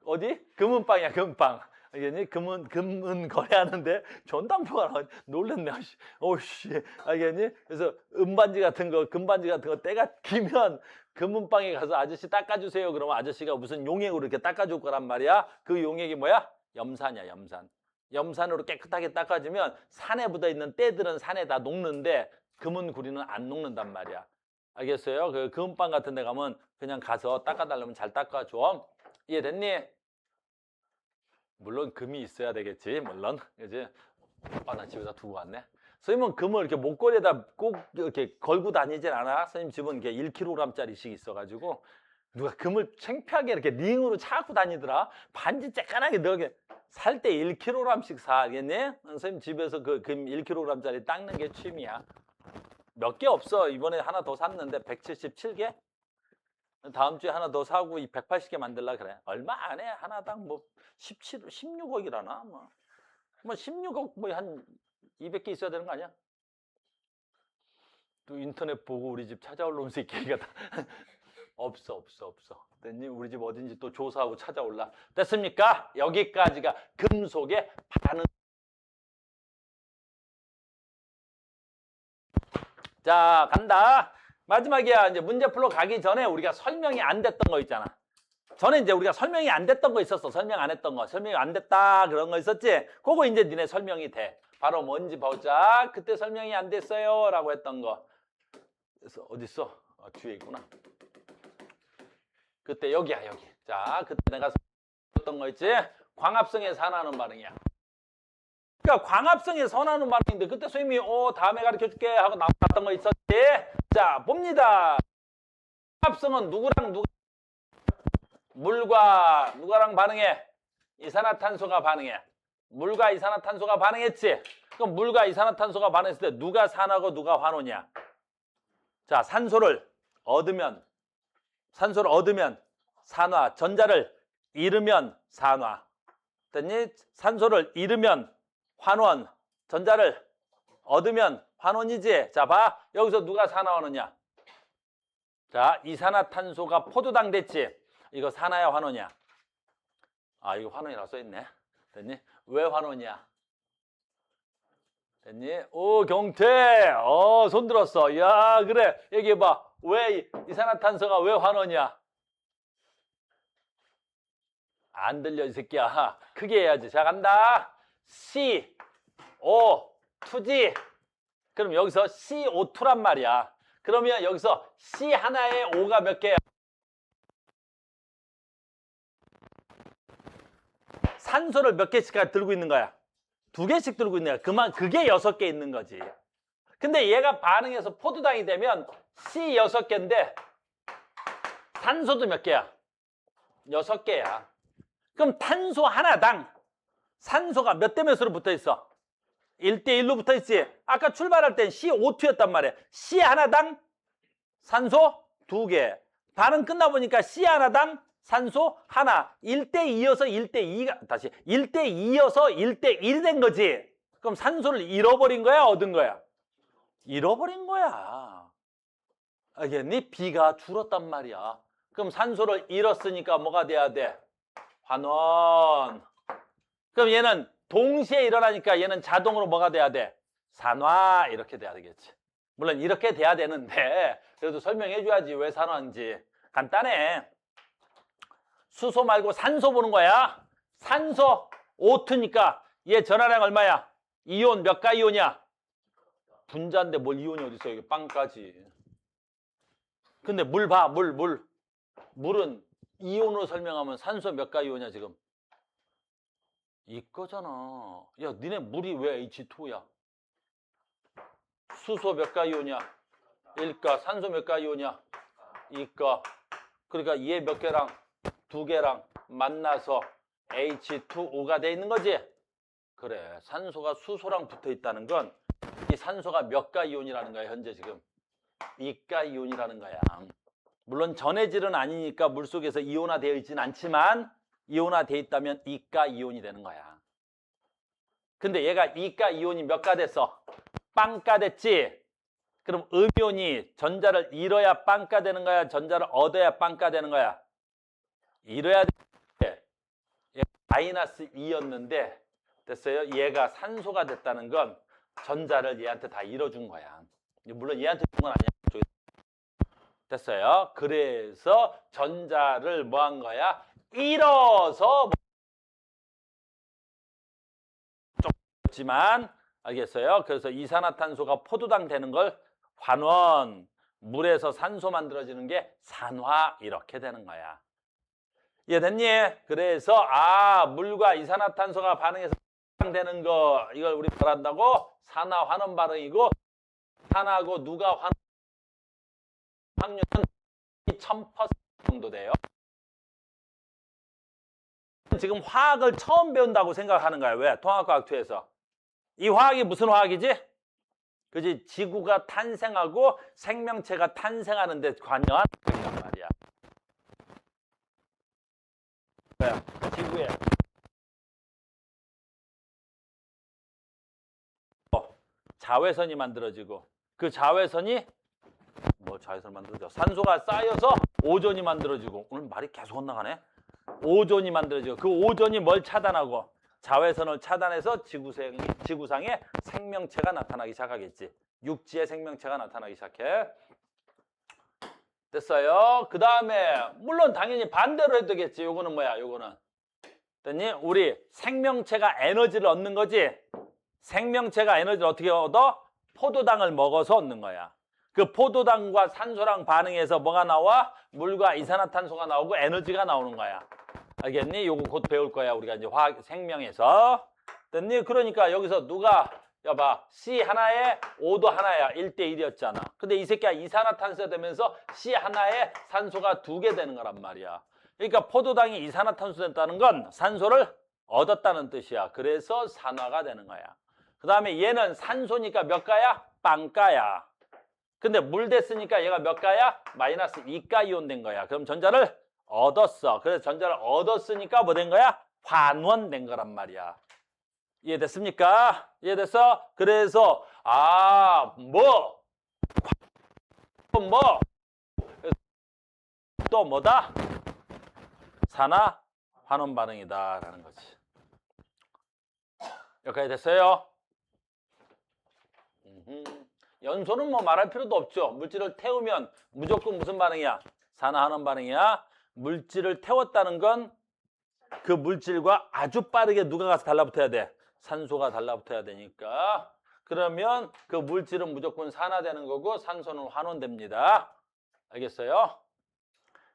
어디? 금은방이야, 금은방. 알겠니? 금은 거래하는데 전당포가 나와. 놀랬네. 어우씨. 알겠니? 그래서 은반지 같은 거, 금반지 같은 거 때가 기면 금은방에 가서 아저씨 닦아주세요. 그러면 아저씨가 무슨 용액으로 이렇게 닦아줄 거란 말이야. 그 용액이 뭐야? 염산이야, 염산. 염산으로 깨끗하게 닦아주면 산에 묻어있는 때들은 산에 다 녹는데 금은 구리는 안 녹는단 말이야. 알겠어요? 그 금방 같은 데 가면 그냥 가서 닦아달라면 잘 닦아줘. 이해됐니? 물론 금이 있어야 되겠지, 물론. 그지? 나 집에다 두고 왔네. 선생님은 금을 이렇게 목걸이에다 꼭 이렇게 걸고 다니진 않아. 선생님 집은 이게 1kg짜리씩 있어가지고 누가 금을 창피하게 이렇게 링으로 차고 다니더라. 반지 쬐깐하게 넣게 살 때 1kg씩 사, 알겠니? 선생님 집에서 그 금 1kg짜리 닦는 게 취미야. 몇 개 없어. 이번에 하나 더 샀는데 177개? 다음 주에 하나 더 사고 이 180개 만들려고 그래. 얼마 안 해. 하나당 뭐 16억이라나? 뭐 16억 뭐 한 200개 있어야 되는 거 아니야? 또 인터넷 보고 우리 집 찾아올 놈 새끼가 다 없어. 됐니? 우리 집 어딘지 또 조사하고 찾아올라. 됐습니까? 여기까지가 금속의 반응. 자, 간다. 마지막이야. 이제 문제 풀러 가기 전에 우리가 설명이 안 됐던 거 있잖아. 전에 이제 우리가 설명이 안 됐던 거 있었어. 설명 안 했던 거. 설명이 안 됐다. 그런 거 있었지? 그거 이제 니네 설명이 돼. 바로 뭔지 보자. 그때 설명이 안 됐어요. 라고 했던 거. 그래서 어딨어? 뒤에 있구나. 그때 여기야, 여기. 자, 그때 내가 설명했던 거 있지? 광합성에 산화하는 반응이야. 그러니까 광합성에 선하는 반응인데 그때 선생님이 다음에 가르쳐줄게 하고 나왔던 거 있었지? 자, 봅니다. 광합성은 누구랑 물과 누가랑 반응해? 이산화탄소가 반응해. 물과 이산화탄소가 반응했지? 그럼 물과 이산화탄소가 반응했을 때 누가 산화고 누가 환원이야? 자, 산소를 얻으면 산화, 전자를 잃으면 산화. 됐니? 산소를 잃으면 환원, 전자를 얻으면 환원이지. 자, 봐. 여기서 누가 산화하느냐? 자, 이산화탄소가 포도당 됐지? 이거 산화야, 환원이야? 이거 환원이라고 써있네. 됐니? 왜 환원이야? 됐니? 오, 경태. 손 들었어. 야, 그래. 얘기해봐. 왜 이산화탄소가 왜 환원이야? 안 들려, 이 새끼야. 크게 해야지. 자, 간다. CO2지. 그럼 여기서 CO2란 말이야. 그러면 여기서 C 하나에 O가 몇 개야? 산소를 몇 개씩 들고 있는 거야? 2개씩 들고 있는 거야. 그게 6개 있는 거지. 근데 얘가 반응해서 포도당이 되면 C 6개인데 산소도 몇 개야? 6개야. 그럼 탄소 하나당 산소가 몇 대 몇으로 붙어 있어? 1대1로 붙어 있지? 아까 출발할 땐 CO2였단 말이야. C 하나당 산소 2개. 반응 끝나보니까 C 하나당 산소 하나. 1대2여서 1대2가, 다시. 1대2여서 1대1이 된 거지. 그럼 산소를 잃어버린 거야? 얻은 거야? 잃어버린 거야. 알겠니? B가 줄었단 말이야. 그럼 산소를 잃었으니까 뭐가 돼야 돼? 환원. 그럼 얘는 동시에 일어나니까 얘는 자동으로 뭐가 돼야 돼? 산화. 이렇게 돼야 되겠지. 물론 이렇게 돼야 되는데 그래도 설명해 줘야지 왜 산화인지. 간단해. 수소 말고 산소 보는 거야. 산소 O2니까 얘 전하량 얼마야? 이온 몇 가 이온이야? 분자인데 뭘 이온이 어디 있어? 여기 빵까지. 근데 물 봐. 물은 이온으로 설명하면 산소 몇 가 이온이야 지금? 이거잖아. 야, 니네 물이 왜 H2야? 수소 몇 가 이온이야? 1가. 산소 몇 가 이온이야? 2가. 그러니까 얘 몇 개랑 2개랑 만나서 H2O가 돼 있는 거지? 그래. 산소가 수소랑 붙어 있다는 건 이 산소가 몇 가 이온이라는 거야, 현재 지금. 2가 이온이라는 거야. 물론 전해질은 아니니까 물속에서 이온화되어 있지는 않지만 이온화되어 있다면 2가 이온이 되는 거야. 근데 얘가 2가 이온이 몇 가 됐어? 빵가 됐지? 그럼 음이온이 전자를 잃어야 빵가 되는 거야? 전자를 얻어야 빵가 되는 거야? 잃어야 돼. 얘가 마이너스 2였는데 됐어요? 얘가 산소가 됐다는 건 전자를 얘한테 다 잃어준 거야. 물론 얘한테 준 건 아니야. 됐어요? 그래서 전자를 뭐 한 거야? 잃어서 없지만 알겠어요? 그래서 이산화탄소가 포도당 되는 걸 환원, 물에서 산소 만들어지는 게 산화 이렇게 되는 거야. 이해됐니? 그래서 물과 이산화탄소가 반응해서 되는 거 이걸 우리 말한다고 산화 환원 반응이고 산하고 누가 환원 확률은 1000% 정도 돼요. 지금 화학을 처음 배운다고 생각하는 거야. 왜? 통합과학 2에서. 이 화학이 무슨 화학이지? 그지? 지구가 탄생하고 생명체가 탄생하는 데 관여한 거란 말이야. 왜? 지구에 자외선이 만들어지고 그 자외선이 자외선 만들어져 산소가 쌓여서 오존이 만들어지고 오늘 말이 계속 엇나가네. 오존이 만들어지고 그 오존이 뭘 차단하고 자외선을 차단해서 지구상에 생명체가 나타나기 시작하겠지. 육지의 생명체가 나타나기 시작해. 됐어요. 그 다음에 물론 당연히 반대로 해도 되겠지. 요거는 뭐야? 요거는 됐니? 우리 생명체가 에너지를 얻는 거지. 생명체가 에너지를 어떻게 얻어? 포도당을 먹어서 얻는 거야. 그 포도당과 산소랑 반응해서 뭐가 나와? 물과 이산화탄소가 나오고 에너지가 나오는 거야. 알겠니? 요거 곧 배울 거야. 우리가 이제 화학 생명에서. 됐니? 그러니까 여기서 누가 여봐. C 하나에 O도 하나야. 1대1이었잖아. 근데 이 새끼가 이산화탄소가 되면서 C 하나에 산소가 2개 되는 거란 말이야. 그러니까 포도당이 이산화탄소 됐다는 건 산소를 얻었다는 뜻이야. 그래서 산화가 되는 거야. 그 다음에 얘는 산소니까 몇 가야? 빵가야. 근데 물 됐으니까 얘가 몇 가야? 마이너스 2가 이온 된 거야. 그럼 전자를 얻었어. 그래서 전자를 얻었으니까 뭐 된 거야? 환원된 거란 말이야. 이해됐습니까? 이해됐어? 그래서 또 뭐다? 산화 환원 반응이다라는 거지. 여기까지 됐어요? 연소는 뭐 말할 필요도 없죠. 물질을 태우면 무조건 무슨 반응이야? 산화 환원 반응이야. 물질을 태웠다는 건 그 물질과 아주 빠르게 누가 가서 달라붙어야 돼? 산소가 달라붙어야 되니까. 그러면 그 물질은 무조건 산화되는 거고 산소는 환원됩니다. 알겠어요?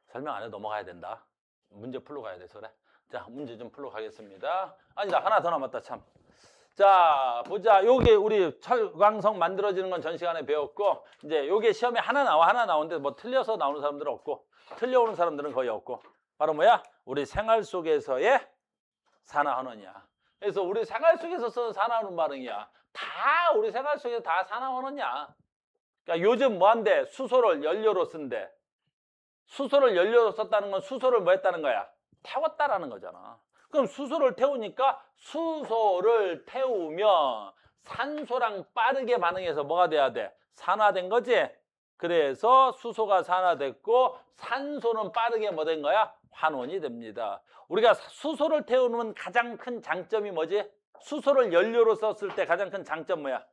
설명 안 해도 넘어가야 된다. 문제 풀러 가야 돼서 그래. 자, 문제 좀 풀러 가겠습니다. 아니다, 하나 더 남았다 참. 자, 보자. 요게 우리 철광석 만들어지는 건 전 시간에 배웠고, 이제 요게 시험에 하나 나오는데 뭐 틀려서 나오는 사람들은 없고, 틀려오는 사람들은 거의 없고, 바로 뭐야? 우리 생활 속에서의 산화환원이야. 그래서 우리 생활 속에서 쓰는 산화환원 반응이야. 다 우리 생활 속에서 다 산화환원이야. 그러니까 요즘 뭐 한대? 수소를 연료로 쓴대. 수소를 연료로 썼다는 건 수소를 뭐 했다는 거야? 태웠다라는 거잖아. 그럼 수소를 태우니까 수소를 태우면 산소랑 빠르게 반응해서 뭐가 돼야 돼? 산화된 거지? 그래서 수소가 산화됐고 산소는 빠르게 뭐 된 거야? 환원이 됩니다. 우리가 수소를 태우는 가장 큰 장점이 뭐지? 수소를 연료로 썼을 때 가장 큰 장점 뭐야?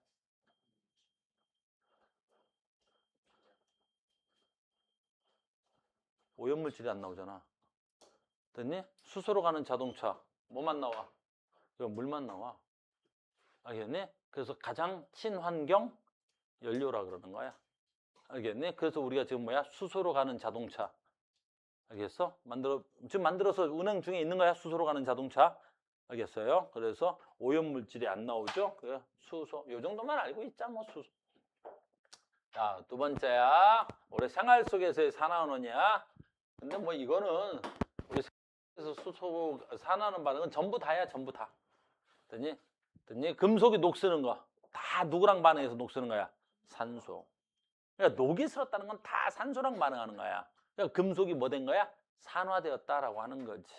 오염물질이 안 나오잖아. 됐니? 수소로 가는 자동차 뭐만 나와? 물만 나와. 알겠니? 그래서 가장 친환경 연료라 그러는 거야. 알겠니? 그래서 우리가 지금 뭐야? 수소로 가는 자동차. 알겠어? 지금 만들어서 운행 중에 있는 거야? 수소로 가는 자동차. 알겠어요? 그래서 오염물질이 안 나오죠? 그 수소. 요 정도만 알고 있자, 뭐 수소. 자, 두 번째야. 우리 생활 속에서의 산화환원이야. 근데 뭐 이거는 우리 생활에서 수소 산화하는 반응은 전부 다야, 전부 다. 됐니? 금속이 녹쓰는 거. 다 누구랑 반응해서 녹쓰는 거야? 산소. 그러니까 녹이 슬었다는 건 다 산소랑 반응하는 거야. 그러니까 금속이 뭐 된 거야? 산화되었다라고 하는 거지.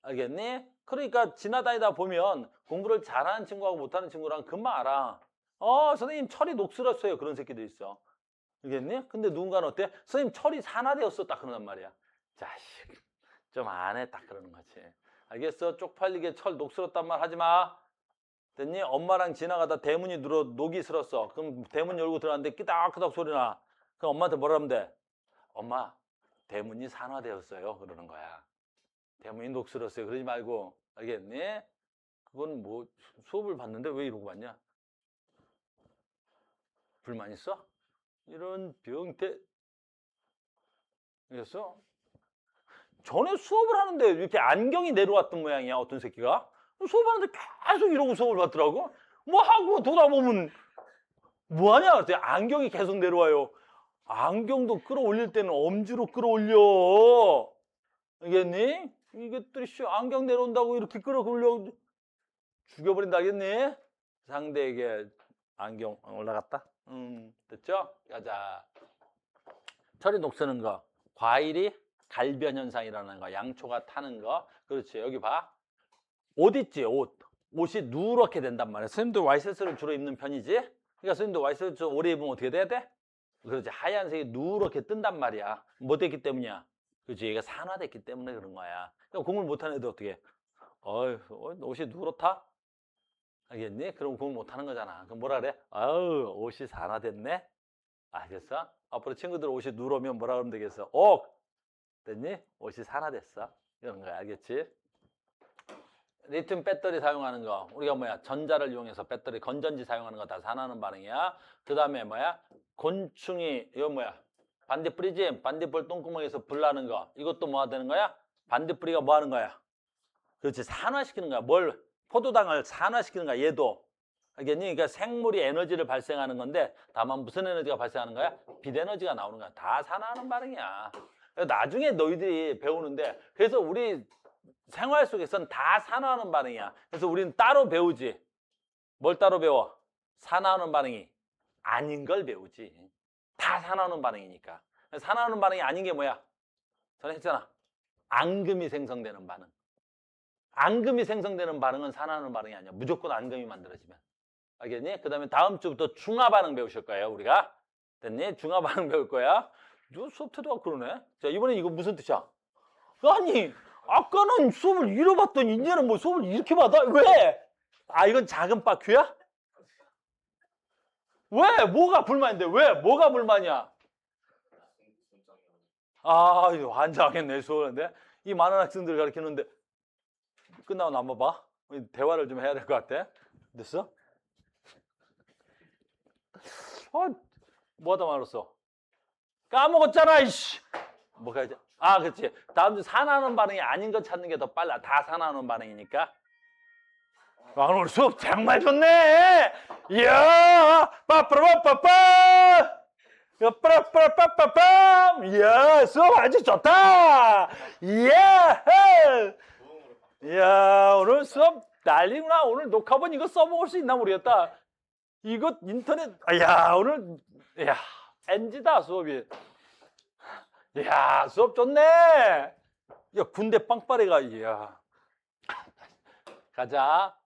알겠니? 그러니까 지나다니다 보면 공부를 잘하는 친구하고 못하는 친구랑 금방 알아. 선생님 철이 녹슬었어요. 그런 새끼들 있어. 알겠니? 근데 누군가는 어때? 선생님 철이 산화되었어. 딱 그러단 말이야. 자식, 좀 안 해. 딱 그러는 거지. 알겠어? 쪽팔리게 철 녹슬었단 말 하지 마. 됐니? 엄마랑 지나가다 대문이 녹이 슬었어. 그럼 대문 열고 들어갔는데 끼닥끼닥 소리 나. 그럼 엄마한테 뭐라 하면 돼? 엄마, 대문이 산화되었어요. 그러는 거야. 대문이 녹슬었어요. 그러지 말고. 알겠니? 그건 뭐 수업을 봤는데 왜 이러고 봤냐? 불만 있어? 이런 병태. 그래서 전에 수업을 하는데 이렇게 안경이 내려왔던 모양이야. 어떤 새끼가 수업하는데 계속 이러고 수업을 받더라고. 뭐 하고 돌아보면 뭐하냐? 그랬더니 안경이 계속 내려와요. 안경도 끌어올릴 때는 엄지로 끌어올려. 알겠니? 이것들이 안경 내려온다고 이렇게 끌어올려 죽여버린다. 알겠니? 상대에게 안경 올라갔다. 됐죠? 가자. 철이 녹쓰는 거, 과일이 갈변 현상이라는 거, 양초가 타는 거. 그렇지. 여기 봐. 옷 있지, 옷. 옷이 누렇게 된단 말이야. 선생님도 와이셔츠를 주로 입는 편이지? 그러니까 선생님도 와이셔츠 오래 입으면 어떻게 돼야 돼? 그렇지. 하얀색이 누렇게 뜬단 말이야. 뭐 됐기 때문이야? 그렇지. 얘가 산화됐기 때문에 그런 거야. 그러니까 공부를 못하는 애들 어떻게 해? 옷이 누렇다? 알겠니? 그럼 공부 못하는 거잖아. 그럼 뭐라 그래? 아유, 옷이 산화됐네? 알겠어? 앞으로 친구들 옷이 누르면 뭐라 그러면 되겠어? 됐니? 옷이 산화됐어. 이런 거야. 알겠지? 리튬 배터리 사용하는 거. 우리가 뭐야? 전자를 이용해서 배터리 건전지 사용하는 거 다 산화하는 반응이야. 그 다음에 뭐야? 곤충이, 이거 뭐야? 반딧불이지? 반딧불 똥구멍에서 불 나는 거. 이것도 뭐가 되는 거야? 반딧불이가 뭐 하는 거야? 그렇지. 산화시키는 거야. 포도당을 산화시키는 거야. 얘도. 알겠니? 그러니까 생물이 에너지를 발생하는 건데 다만 무슨 에너지가 발생하는 거야? 빛 에너지가 나오는 거야. 다 산화하는 반응이야. 나중에 너희들이 배우는데 그래서 우리 생활 속에서는 다 산화하는 반응이야. 그래서 우리는 따로 배우지. 뭘 따로 배워? 산화하는 반응이 아닌 걸 배우지. 다 산화하는 반응이니까. 산화하는 반응이 아닌 게 뭐야? 전에 했잖아. 앙금이 생성되는 반응. 앙금이 생성되는 반응은 산화하는 반응이 아니야. 무조건 앙금이 만들어지면. 알겠니? 그 다음에 다음 주부터 중화 반응 배우실 거예요. 우리가. 됐니? 중화 반응 배울 거야. 너 수업 태도가 그러네. 자, 이번엔 이거 무슨 뜻이야? 아니, 아까는 수업을 잃어봤더니 이제는 뭐 수업을 이렇게 받아? 왜? 이건 작은 바퀴야? 왜? 뭐가 불만인데? 왜? 뭐가 불만이야? 이거 환장하겠네, 수업인데. 이 많은 학생들 가르치는데 끝나고 나만 봐. 대화를 좀 해야 될 것 같아. 됐어? 뭐 하다 말았어? 까먹었잖아, 이씨. 뭐가 이제? 그렇지. 다음 주 산화하는 반응이 아닌 거 찾는 게 더 빨라. 다 산화하는 반응이니까. 오늘 수업 정말 좋네. 이야, 빠빠빠빠빠. 빠빠빠빠빠. 이야, 수업 아주 좋다. 이야, 이야, 오늘 수업 난리구나. 오늘 녹화본 이거 써먹을 수 있나 모르겠다. 이거 인터넷, 오늘, NG다, 수업이. 수업 좋네. 군대 빵빠레가, 가자.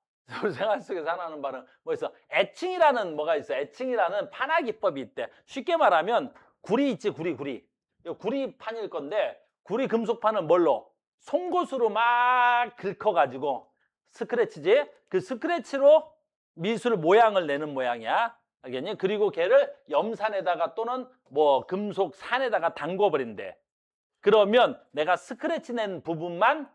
생활 속에서 하나 하는 반응. 뭐 있어? 애칭이라는 뭐가 있어? 애칭이라는 판화 기법이 있대. 쉽게 말하면, 구리 있지, 구리. 이거 구리판일 건데, 구리 금속판을 뭘로? 송곳으로 막 긁어가지고, 스크래치지? 그 스크래치로 미술 모양을 내는 모양이야. 알겠니? 그리고 걔를 염산에다가 또는 뭐 금속 산에다가 담궈버린대. 그러면 내가 스크래치 낸 부분만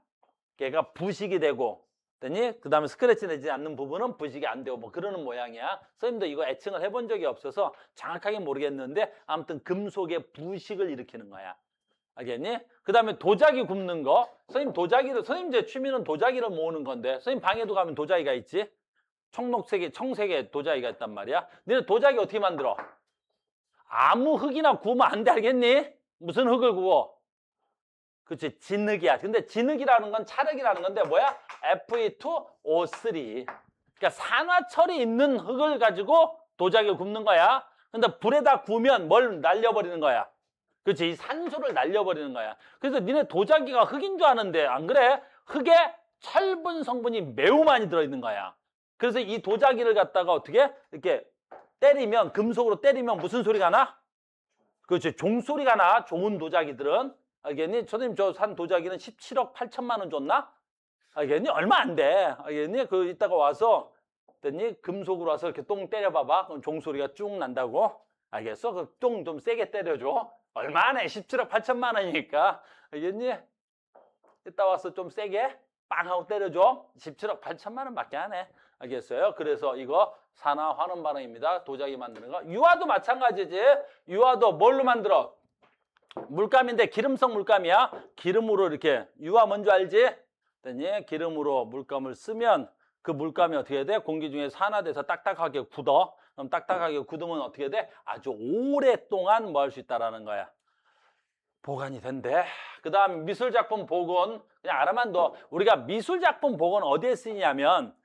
걔가 부식이 되고, 그 다음에 스크래치 내지 않는 부분은 부식이 안 되고 뭐 그러는 모양이야. 선생님도 이거 애칭을 해본 적이 없어서 정확하게 모르겠는데 아무튼 금속의 부식을 일으키는 거야. 알겠니? 그 다음에 도자기 굽는 거. 선생님 제 취미는 도자기를 모으는 건데 선생님 방에도 가면 도자기가 있지? 청색의 도자기가 있단 말이야. 너네 도자기 어떻게 만들어? 아무 흙이나 구우면 안 돼, 알겠니? 무슨 흙을 구워? 그치, 진흙이야. 근데 진흙이라는 건 찰흙이라는 건데 뭐야? Fe2O3. 그러니까 산화철이 있는 흙을 가지고 도자기를 굽는 거야. 근데 불에다 구우면 뭘 날려버리는 거야? 그치, 이 산소를 날려버리는 거야. 그래서 니네 도자기가 흙인 줄 아는데 안 그래? 흙에 철분 성분이 매우 많이 들어있는 거야. 그래서 이 도자기를 갖다가 어떻게 이렇게 때리면, 금속으로 때리면 무슨 소리가 나? 그렇지, 종소리가 나. 좋은 도자기들은. 알겠니? 선생님 저 산 도자기는 17억 8천만 원 줬나? 알겠니? 얼마 안 돼. 알겠니? 이따가 와서 됐니? 금속으로 와서 이렇게 똥 때려봐봐. 그럼 종소리가 쭉 난다고. 알겠어? 그 똥 좀 세게 때려줘. 얼마 안 해. 17억 8천만 원이니까. 알겠니? 이따 와서 좀 세게 빵 하고 때려줘. 17억 8천만 원밖에 안 해. 알겠어요? 그래서 이거 산화 환원 반응입니다. 도자기 만드는 거. 유화도 마찬가지지. 유화도 뭘로 만들어? 물감인데 기름성 물감이야. 기름으로 이렇게 유화 뭔지 알지? 됐니? 기름으로 물감을 쓰면 그 물감이 어떻게 돼? 공기 중에 산화돼서 딱딱하게 굳어. 그럼 딱딱하게 굳으면 어떻게 돼? 아주 오랫동안 뭐 할 수 있다라는 거야. 보관이 된대. 그 다음 미술작품 복원. 그냥 알아만 둬. 우리가 미술작품 복원 어디에 쓰냐면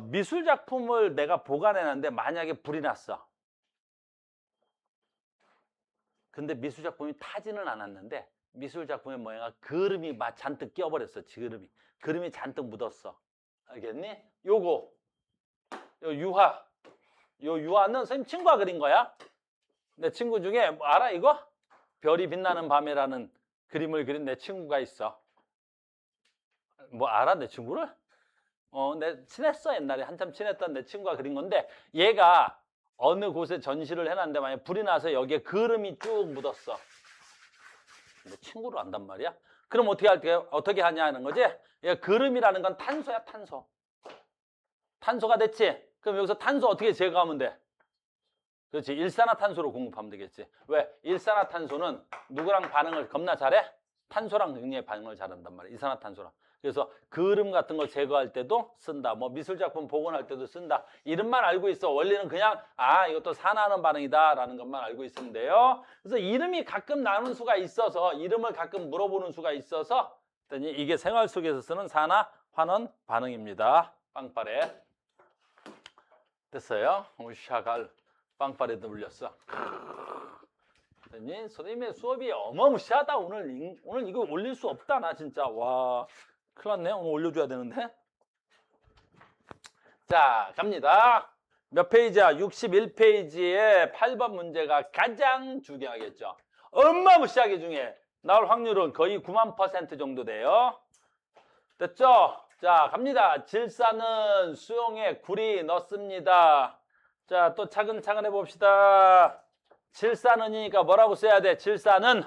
미술작품을 내가 보관해놨는데 만약에 불이 났어. 근데 미술작품이 타지는 않았는데 미술작품의 모양과 그림이 막 잔뜩 끼어버렸어. 그림이 잔뜩 묻었어. 알겠니? 요거 요 유화. 요 유화는 선생님 친구가 그린 거야. 내 친구 중에 뭐 알아 이거? 별이 빛나는 밤에라는 그림을 그린 내 친구가 있어. 뭐 알아 내 친구를? 내 친했어. 옛날에 한참 친했던 내 친구가 그린 건데 얘가 어느 곳에 전시를 해놨는데 만약에 불이 나서 여기에 그림이 쭉 묻었어. 내 친구를 안단 말이야? 그럼 어떻게 하냐 는 거지? 얘 그림이라는 건 탄소야, 탄소. 탄소가 됐지? 그럼 여기서 탄소 어떻게 제거하면 돼? 그렇지. 일산화탄소로 공급하면 되겠지. 왜? 일산화탄소는 누구랑 반응을 겁나 잘해? 탄소랑 굉장히 반응을 잘한단 말이야. 이산화탄소랑. 그래서 그림 같은 거 제거할 때도 쓴다. 뭐 미술작품 복원할 때도 쓴다. 이름만 알고 있어. 원리는 그냥 이것도 산화하는 반응이다 라는 것만 알고 있으면 돼요. 그래서 이름이 가끔 나오는 수가 있어서 이름을 가끔 물어보는 수가 있어서 이게 생활 속에서 쓰는 산화 환원 반응입니다. 빵빠레. 됐어요? 샤갈 빵빠레도 울렸어. 선생님의 수업이 어마무시하다. 오늘 이거 올릴 수 없다. 나 진짜 와 큰일 났네. 오늘 올려줘야 되는데. 자 갑니다. 몇 페이지야? 61페이지에 8번 문제가 가장 중요하겠죠. 어마무시하게 중요해. 나올 확률은 거의 9만% 정도 돼요. 됐죠? 자 갑니다. 질산은 수용에 구리 넣습니다. 자 또 차근차근 해봅시다. 질산은이니까 뭐라고 써야 돼? 질산은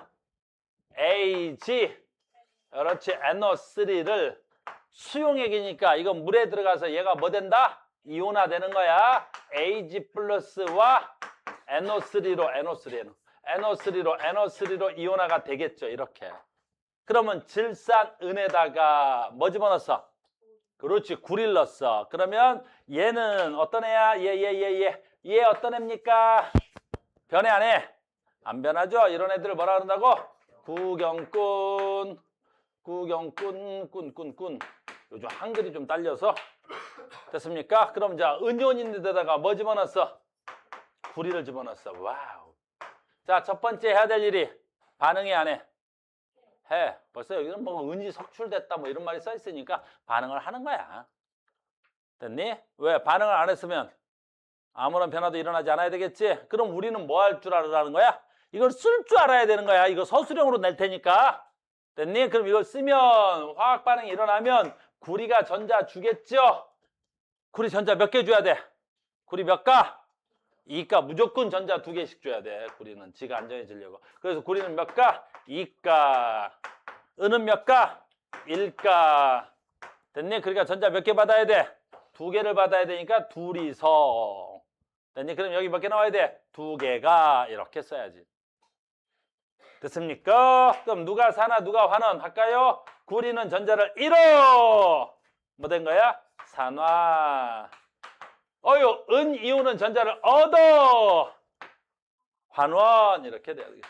AG 그렇지. NO3를 수용액이니까 이건 물에 들어가서 얘가 뭐 된다? 이온화 되는 거야. AG 플러스와 NO3로 이온화가 되겠죠. 이렇게. 그러면 질산은에다가 뭐 집어넣었어? 그렇지. 구리를 넣었어. 그러면 얘는 어떤 애야? 얘 어떤 애입니까? 변해 안 해? 안 변하죠? 이런 애들을 뭐라 그런다고? 구경꾼. 요즘 한글이 좀 딸려서 됐습니까? 그럼 자 은이온인데다가 뭐 집어넣었어? 구리를 집어넣었어. 와우. 자 첫 번째 해야 될 일이 반응해 안 해? 해. 벌써 여기는 뭐 은이 석출됐다 뭐 이런 말이 써 있으니까 반응을 하는 거야. 됐니? 왜? 반응을 안 했으면 아무런 변화도 일어나지 않아야 되겠지? 그럼 우리는 뭐 할 줄 알아라는 거야? 이걸 쓸 줄 알아야 되는 거야. 이거 서술형으로 낼 테니까. 됐니? 그럼 이걸 쓰면 화학 반응이 일어나면 구리가 전자 주겠죠? 구리 전자 몇 개 줘야 돼? 구리 몇 가? 2가. 무조건 전자 2개씩 줘야 돼. 구리는 지가 안정해지려고. 그래서 구리는 몇 가? 2가. 은은 몇 가? 1가. 됐니? 그러니까 전자 몇 개 받아야 돼? 2개를 받아야 되니까 둘이서. 됐니? 그럼 여기 몇 개 나와야 돼? 2개가. 이렇게 써야지. 됐습니까? 그럼 누가 산화 누가 환원 할까요? 구리는 전자를 잃어. 뭐 된 거야? 산화. 은 이온은 전자를 얻어. 환원. 이렇게 돼야 되겠죠.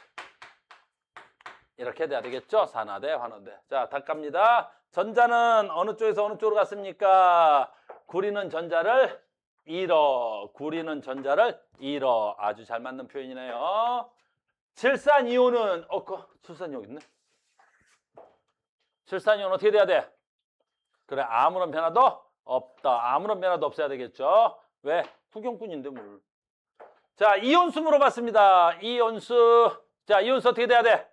이렇게 돼야 되겠죠? 산화 대 환원 대. 자, 다 갑니다. 전자는 어느 쪽에서 어느 쪽으로 갔습니까? 구리는 전자를 잃어. 구리는 전자를 잃어. 아주 잘 맞는 표현이네요. 질산이온은 질산이온 있네. 질산이온 어떻게 돼야 돼? 그래, 아무런 변화도 없다. 아무런 변화도 없어야 되겠죠. 왜? 구경꾼인데 뭘. 자, 이온수 물어봤습니다. 이온수. 자, 이온수 어떻게 돼야 돼?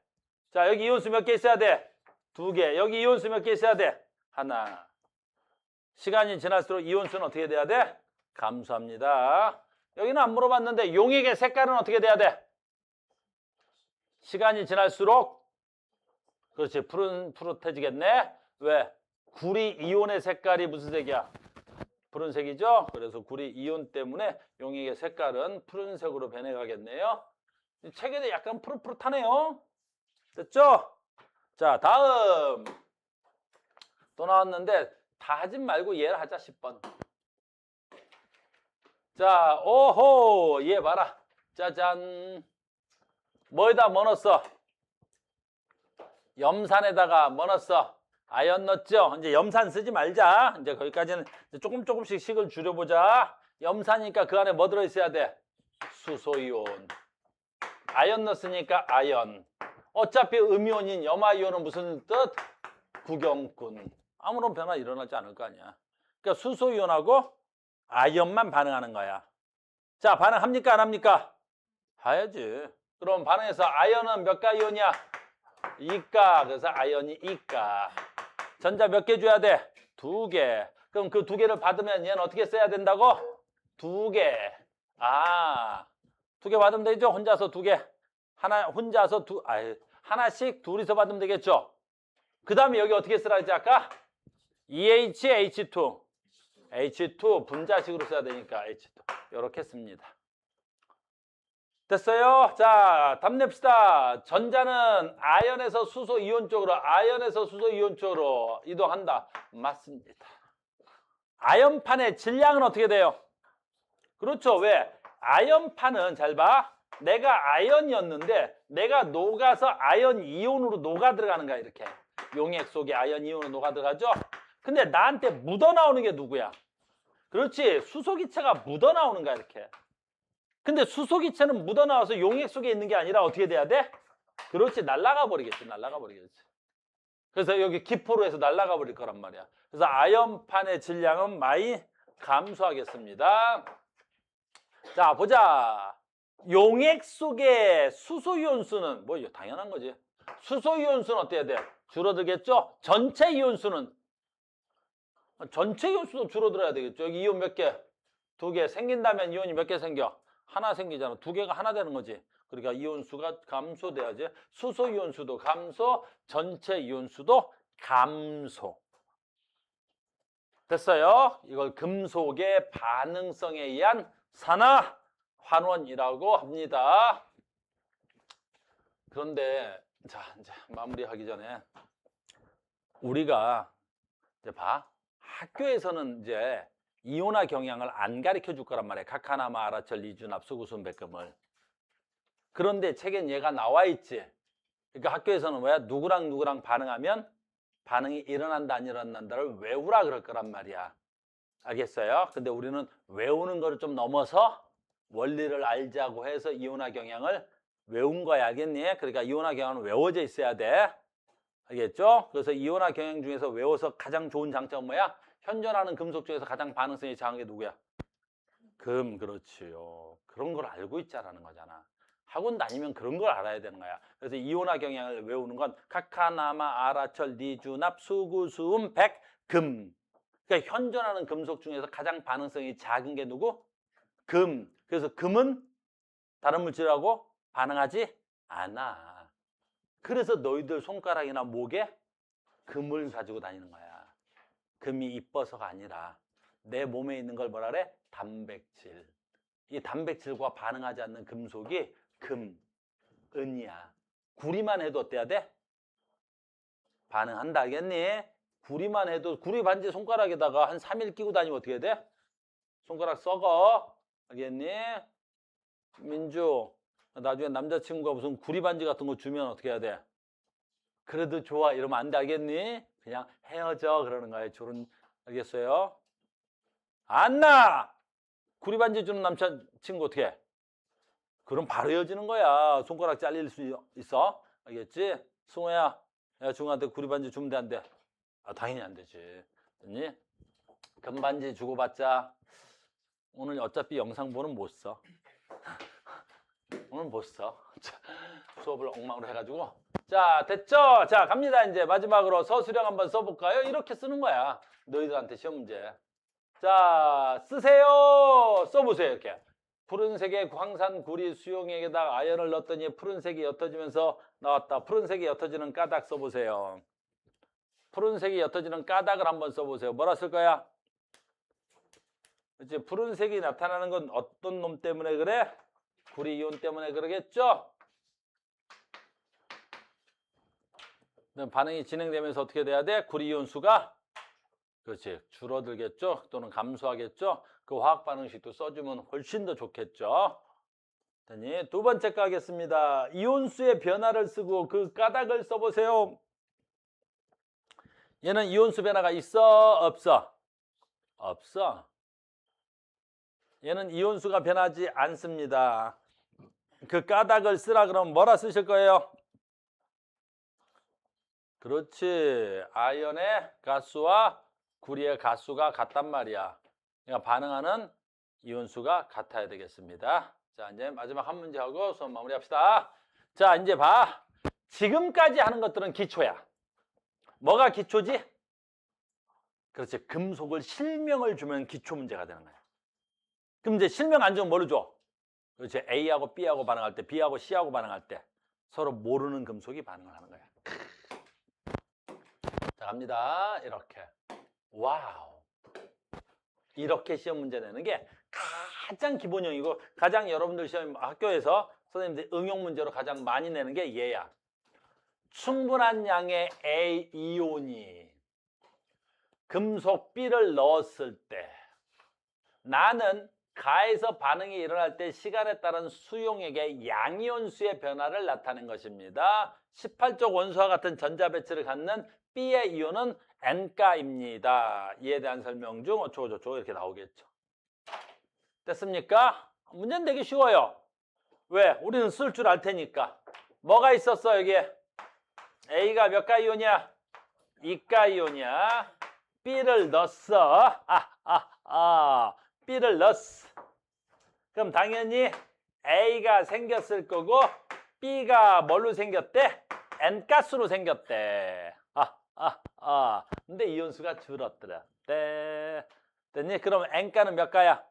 자, 여기 이온수 몇 개 있어야 돼? 2개. 여기 이온수 몇 개 있어야 돼? 하나. 시간이 지날수록 이온수는 어떻게 돼야 돼? 감소합니다. 여기는 안 물어봤는데 용액의 색깔은 어떻게 돼야 돼? 시간이 지날수록 그렇지 푸릇해지겠네. 왜? 구리 이온의 색깔이 무슨 색이야? 푸른색이죠? 그래서 구리 이온 때문에 용액의 색깔은 푸른색으로 변해가겠네요. 책에도 약간 푸릇푸릇하네요. 됐죠? 자, 다음. 또 나왔는데 다 하진 말고 얘를 하자, 10번. 자, 오호, 얘 봐라. 짜잔. 뭐에다 뭐 넣었어? 염산에다가 뭐 넣었어? 아연 넣었죠? 이제 염산 쓰지 말자. 이제 거기까지는 이제 조금씩 식을 줄여보자. 염산이니까 그 안에 뭐 들어있어야 돼? 수소이온. 아연 넣었으니까 아연. 어차피 음이온인 염화이온은 무슨 뜻? 구경꾼. 아무런 변화 일어나지 않을 거 아니야. 그러니까 수소이온하고 아연만 반응하는 거야. 자, 반응합니까? 안 합니까? 해야지. 그럼 반응해서 아연은 몇 가 이온이야? 2가. 그래서 아연이 2가. 전자 몇 개 줘야 돼? 2개. 그럼 그 2개를 받으면 얘는 어떻게 써야 된다고? 2개. 아, 2개 받으면 되죠? 혼자서 2개. 혼자서 하나씩 둘이서 받으면 되겠죠? 그 다음에 여기 어떻게 쓰라 했지 아까? EH, H2. H2 분자식으로 써야 되니까 H2. 이렇게 씁니다. 됐어요? 자, 답 냅시다. 전자는 아연에서 수소 이온 쪽으로, 아연에서 수소 이온 쪽으로 이동한다. 맞습니다. 아연판의 질량은 어떻게 돼요? 그렇죠. 왜? 아연판은 잘 봐. 내가 아연이었는데 내가 녹아서 아연 이온으로 녹아 들어가는 거야. 이렇게. 용액 속에 아연 이온으로 녹아 들어가죠? 근데 나한테 묻어 나오는 게 누구야? 그렇지. 수소기체가 묻어 나오는 거야. 이렇게. 근데 수소기체는 묻어나와서 용액 속에 있는 게 아니라 어떻게 돼야 돼? 그렇지, 날아가 버리겠지, 날아가 버리겠지. 그래서 여기 기포로 해서 날아가 버릴 거란 말이야. 그래서 아연판의 질량은 많이 감소하겠습니다. 자, 보자. 용액 속의 수소이온수는 뭐 당연한 거지. 수소이온수는 어때야 돼? 줄어들겠죠? 전체 이온수는 전체 이온수도 줄어들어야 되겠죠. 여기 이온 몇 개? 2개 생긴다면 이온이 몇 개 생겨? 하나 생기잖아. 2개가 하나 되는 거지. 그러니까 이온수가 감소돼야지. 수소 이온수도 감소, 전체 이온수도 감소. 됐어요? 이걸 금속의 반응성에 의한 산화 환원이라고 합니다. 그런데 자, 이제 마무리하기 전에 우리가 이제 봐. 학교에서는 이제 이온화 경향을 안 가르쳐 줄 거란 말이에요. 카카나마, 아라철, 리준압, 수구순, 백금을. 그런데 책엔 얘가 나와 있지. 그러니까 학교에서는 왜 누구랑 누구랑 반응하면 반응이 일어난다 안 일어난다를 외우라 그럴 거란 말이야. 알겠어요? 근데 우리는 외우는 거를 좀 넘어서 원리를 알자고 해서 이온화 경향을 외운 거야. 알겠니? 그러니까 이온화 경향은 외워져 있어야 돼. 알겠죠? 그래서 이온화 경향 중에서 외워서 가장 좋은 장점은 뭐야? 현존하는 금속 중에서 가장 반응성이 강한 게 누구야? 금, 그렇지요. 그런 걸 알고 있자라는 거잖아. 학원 다니면 그런 걸 알아야 되는 거야. 그래서 이온화 경향을 외우는 건 카카나마, 아라철, 리준압, 수구수음, 백, 금. 그러니까 현존하는 금속 중에서 가장 반응성이 작은 게 누구? 금. 그래서 금은 다른 물질하고 반응하지 않아. 그래서 너희들 손가락이나 목에 금을 가지고 다니는 거야. 금이 이뻐서가 아니라 내 몸에 있는 걸 뭐라 그래? 단백질. 이 단백질과 반응하지 않는 금속이 금, 은이야. 구리만 해도 어때야 돼? 반응한다, 알겠니? 구리만 해도, 구리 반지 손가락에다가 한 3일 끼고 다니면 어떻게 돼? 손가락 썩어. 알겠니? 민주, 나중에 남자친구가 무슨 구리 반지 같은 거 주면 어떻게 해야 돼? 그래도 좋아. 이러면 안 돼, 알겠니? 그냥 헤어져. 그러는 거야. 알겠어요? 안나! 구리 반지 주는 남자친구 어떻게 해? 그럼 바로 헤어지는 거야. 손가락 잘릴 수 있어. 알겠지? 승호야, 여자친구한테 구리 반지 주면 돼, 안 돼? 아, 당연히 안 되지. 됐니? 금반지 주고받자. 오늘 어차피 영상본은 못 써. 오늘 못 써. 수업을 엉망으로 해가지고. 자, 됐죠? 자, 갑니다. 이제 마지막으로 서술형 한번 써볼까요? 이렇게 쓰는 거야. 너희들한테 시험 문제. 자, 쓰세요. 써보세요. 이렇게. 푸른색의 광산 구리 수용액에다가 아연을 넣었더니 푸른색이 옅어지면서 나왔다. 푸른색이 옅어지는 까닭 써보세요. 푸른색이 옅어지는 까닭을 한번 써보세요. 뭐라 쓸 거야? 그치? 푸른색이 나타나는 건 어떤 놈 때문에 그래? 구리이온 때문에 그러겠죠? 반응이 진행되면서 어떻게 돼야 돼? 구리이온 수가 그렇지 줄어들겠죠? 또는 감소하겠죠? 그 화학 반응식도 써주면 훨씬 더 좋겠죠? 두 번째 거 하겠습니다. 이온수의 변화를 쓰고 그 까닭을 써보세요. 얘는 이온수 변화가 있어? 없어? 없어. 얘는 이온수가 변하지 않습니다. 그 까닭을 쓰라 그러면 뭐라 쓰실 거예요? 그렇지. 아연의 가수와 구리의 가수가 같단 말이야. 그러니까 반응하는 이온수가 같아야 되겠습니다. 자, 이제 마지막 한 문제 하고 수업 마무리합시다. 자, 이제 봐. 지금까지 하는 것들은 기초야. 뭐가 기초지? 그렇지. 금속을 실명을 주면 기초 문제가 되는 거야. 그럼 이제 실명 안 주면 뭐를 줘? 그렇지. A하고 B하고 반응할 때, B하고 C하고 반응할 때 서로 모르는 금속이 반응을 하는 거야. 자, 갑니다. 이렇게. 와우. 이렇게 시험 문제 내는 게 가장 기본형이고 가장 여러분들 시험 학교에서 선생님들 응용 문제로 가장 많이 내는 게 얘야. 충분한 양의 A 이온이 금속 B를 넣었을 때 나는 가에서 반응이 일어날 때 시간에 따른 수용액의 양이온수의 변화를 나타낸 것입니다. 18쪽 원소와 같은 전자 배치를 갖는 B의 이온은 N가입니다. 이에 대한 설명 중 어쩌고저쩌고 이렇게 나오겠죠. 됐습니까? 문제는 되게 쉬워요. 왜? 우리는 쓸 줄 알 테니까. 뭐가 있었어 여기에? A가 몇 가 이온이야? 2가 이온이야. B를 넣었어. B를 넣었어. 그럼 당연히 A가 생겼을 거고 B가 뭘로 생겼대? N가스로 생겼대. 근데 이온수가 줄었더라. 됐니? 그럼 N가는 몇 가야?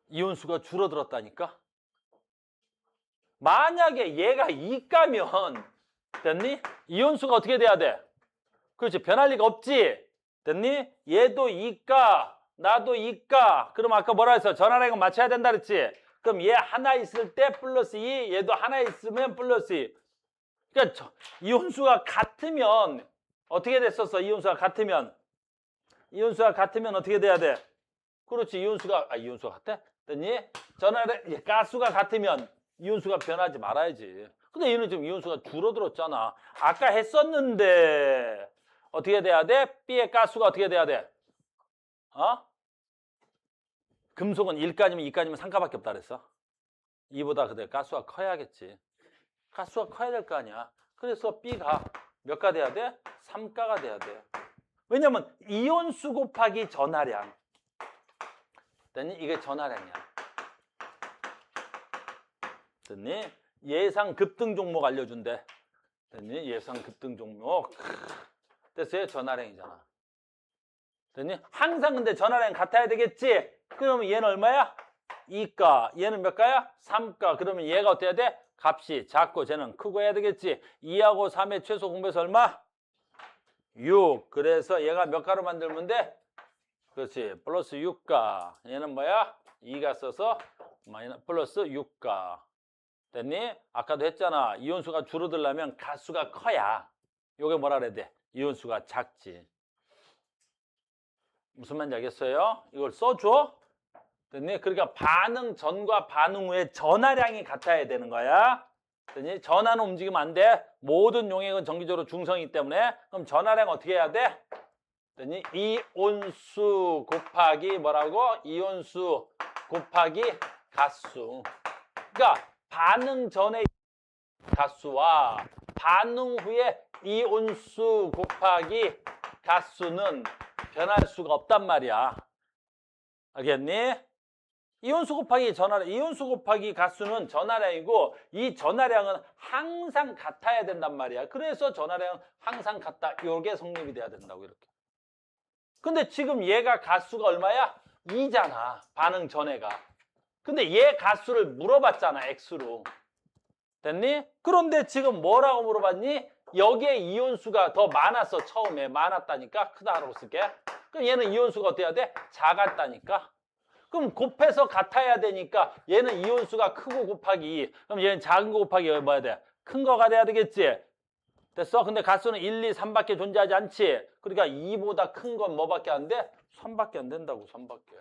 이온수가 줄어들었다니까? 만약에 얘가 2가면 됐니? 이온수가 어떻게 돼야 돼? 그렇지. 변할 리가 없지. 됐니? 얘도 2가, 나도 2가. 그럼 아까 뭐라 했어? 전화량은 맞춰야 된다 그랬지? 그럼 얘 하나 있을 때 플러스 2, 얘도 하나 있으면 플러스 2. 그러니까 이온수가 같으면 어떻게 됐었어? 이온수가 같으면 어떻게 돼야 돼? 그렇지. 이온수가 같아? 됐니? 전화량, 가수가 같으면 이온수가 변하지 말아야지. 근데 얘는 지금 이온수가 줄어들었잖아. 아까 했었는데 어떻게 돼야 돼? B의 가수가 어떻게 돼야 돼? 금속은 1가지면 2가지면 3가밖에 없다 그랬어. 2보다 그대 가수가 커야겠지. 가수가 커야 될 거 아니야. 그래서 B가 몇 가 돼야 돼? 3가가 돼야 돼. 왜냐면 이온수 곱하기 전하량. 됐니? 이게 전하량이야. 됐니? 예상 급등 종목 알려준대. 됐니? 예상 급등 종목. 됐어요? 전하량이잖아. 됐니? 항상 근데 전하량 같아야 되겠지? 그러면 얘는 얼마야? 2가. 얘는 몇 가야? 3가. 그러면 얘가 어때야 돼? 값이 작고 쟤는 크고 해야 되겠지? 2하고 3의 최소 공배수 얼마? 6. 그래서 얘가 몇 가로 만들면 돼? 그렇지. 플러스 6가. 얘는 뭐야? 2가 써서 플러스 6가. 됐니? 아까도 했잖아. 이온수가 줄어들려면 가수가 커야. 요게 뭐라 그래야 돼? 이온수가 작지. 무슨 말인지 알겠어요? 이걸 써줘. 됐니? 그러니까 반응 전과 반응 후에 전하량이 같아야 되는 거야. 됐니? 전하는 움직이면 안 돼. 모든 용액은 정기적으로 중성이기 때문에. 그럼 전하량 어떻게 해야 돼? 됐니? 이온수 곱하기 뭐라고? 이온수 곱하기 가수. 그러니까 반응 전의 가수와 반응 후에 이온수 곱하기 가수는 변할 수가 없단 말이야. 알겠니? 이온수 곱하기 전하량, 이온수 곱하기 가수는 전하량이고 이 전하량은 항상 같아야 된단 말이야. 그래서 전하량은 항상 같다. 이게 성립이 돼야 된다고 이렇게. 근데 지금 얘가 가수가 얼마야? 2잖아. 반응 전해가. 근데 얘 가수를 물어봤잖아, X로. 됐니? 그런데 지금 뭐라고 물어봤니? 여기에 이온수가 더 많았어, 처음에. 많았다니까? 크다라고 쓸게. 그럼 얘는 이온수가 어때야 돼? 작았다니까? 그럼 곱해서 같아야 되니까 얘는 이온수가 크고 곱하기 2. 그럼 얘는 작은 거 곱하기 뭐야 돼? 큰 거가 돼야 되겠지? 됐어? 근데 가수는 1, 2, 3밖에 존재하지 않지? 그러니까 2보다 큰 건 뭐밖에 안 돼? 3밖에 안 된다고, 3밖에.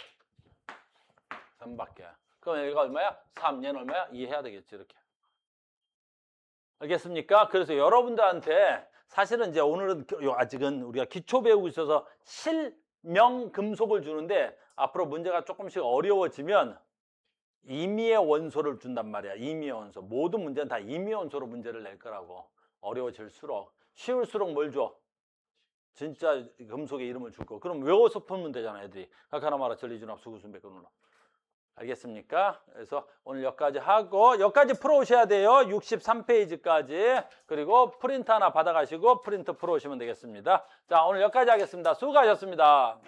3밖에. 그럼 얘가 얼마야? 3. 얘는 얼마야? 2 해야 되겠지, 이렇게. 알겠습니까? 그래서 여러분들한테 사실은 이제 오늘은 아직은 우리가 기초 배우고 있어서 실명 금속을 주는데 앞으로 문제가 조금씩 어려워지면 임의의 원소를 준단 말이야. 임의의 원소. 모든 문제는 다 임의의 원소로 문제를 낼 거라고. 어려워질수록. 쉬울수록 뭘 줘? 진짜 금속의 이름을 줄 거. 그럼 외워서 풀면 되잖아, 애들이. 각하나마라 전리준합 수구순백근으로. 알겠습니까? 그래서 오늘 여기까지 하고 여기까지 풀어오셔야 돼요. 63페이지까지. 그리고 프린트 하나 받아가시고 프린트 풀어오시면 되겠습니다. 자, 오늘 여기까지 하겠습니다. 수고하셨습니다.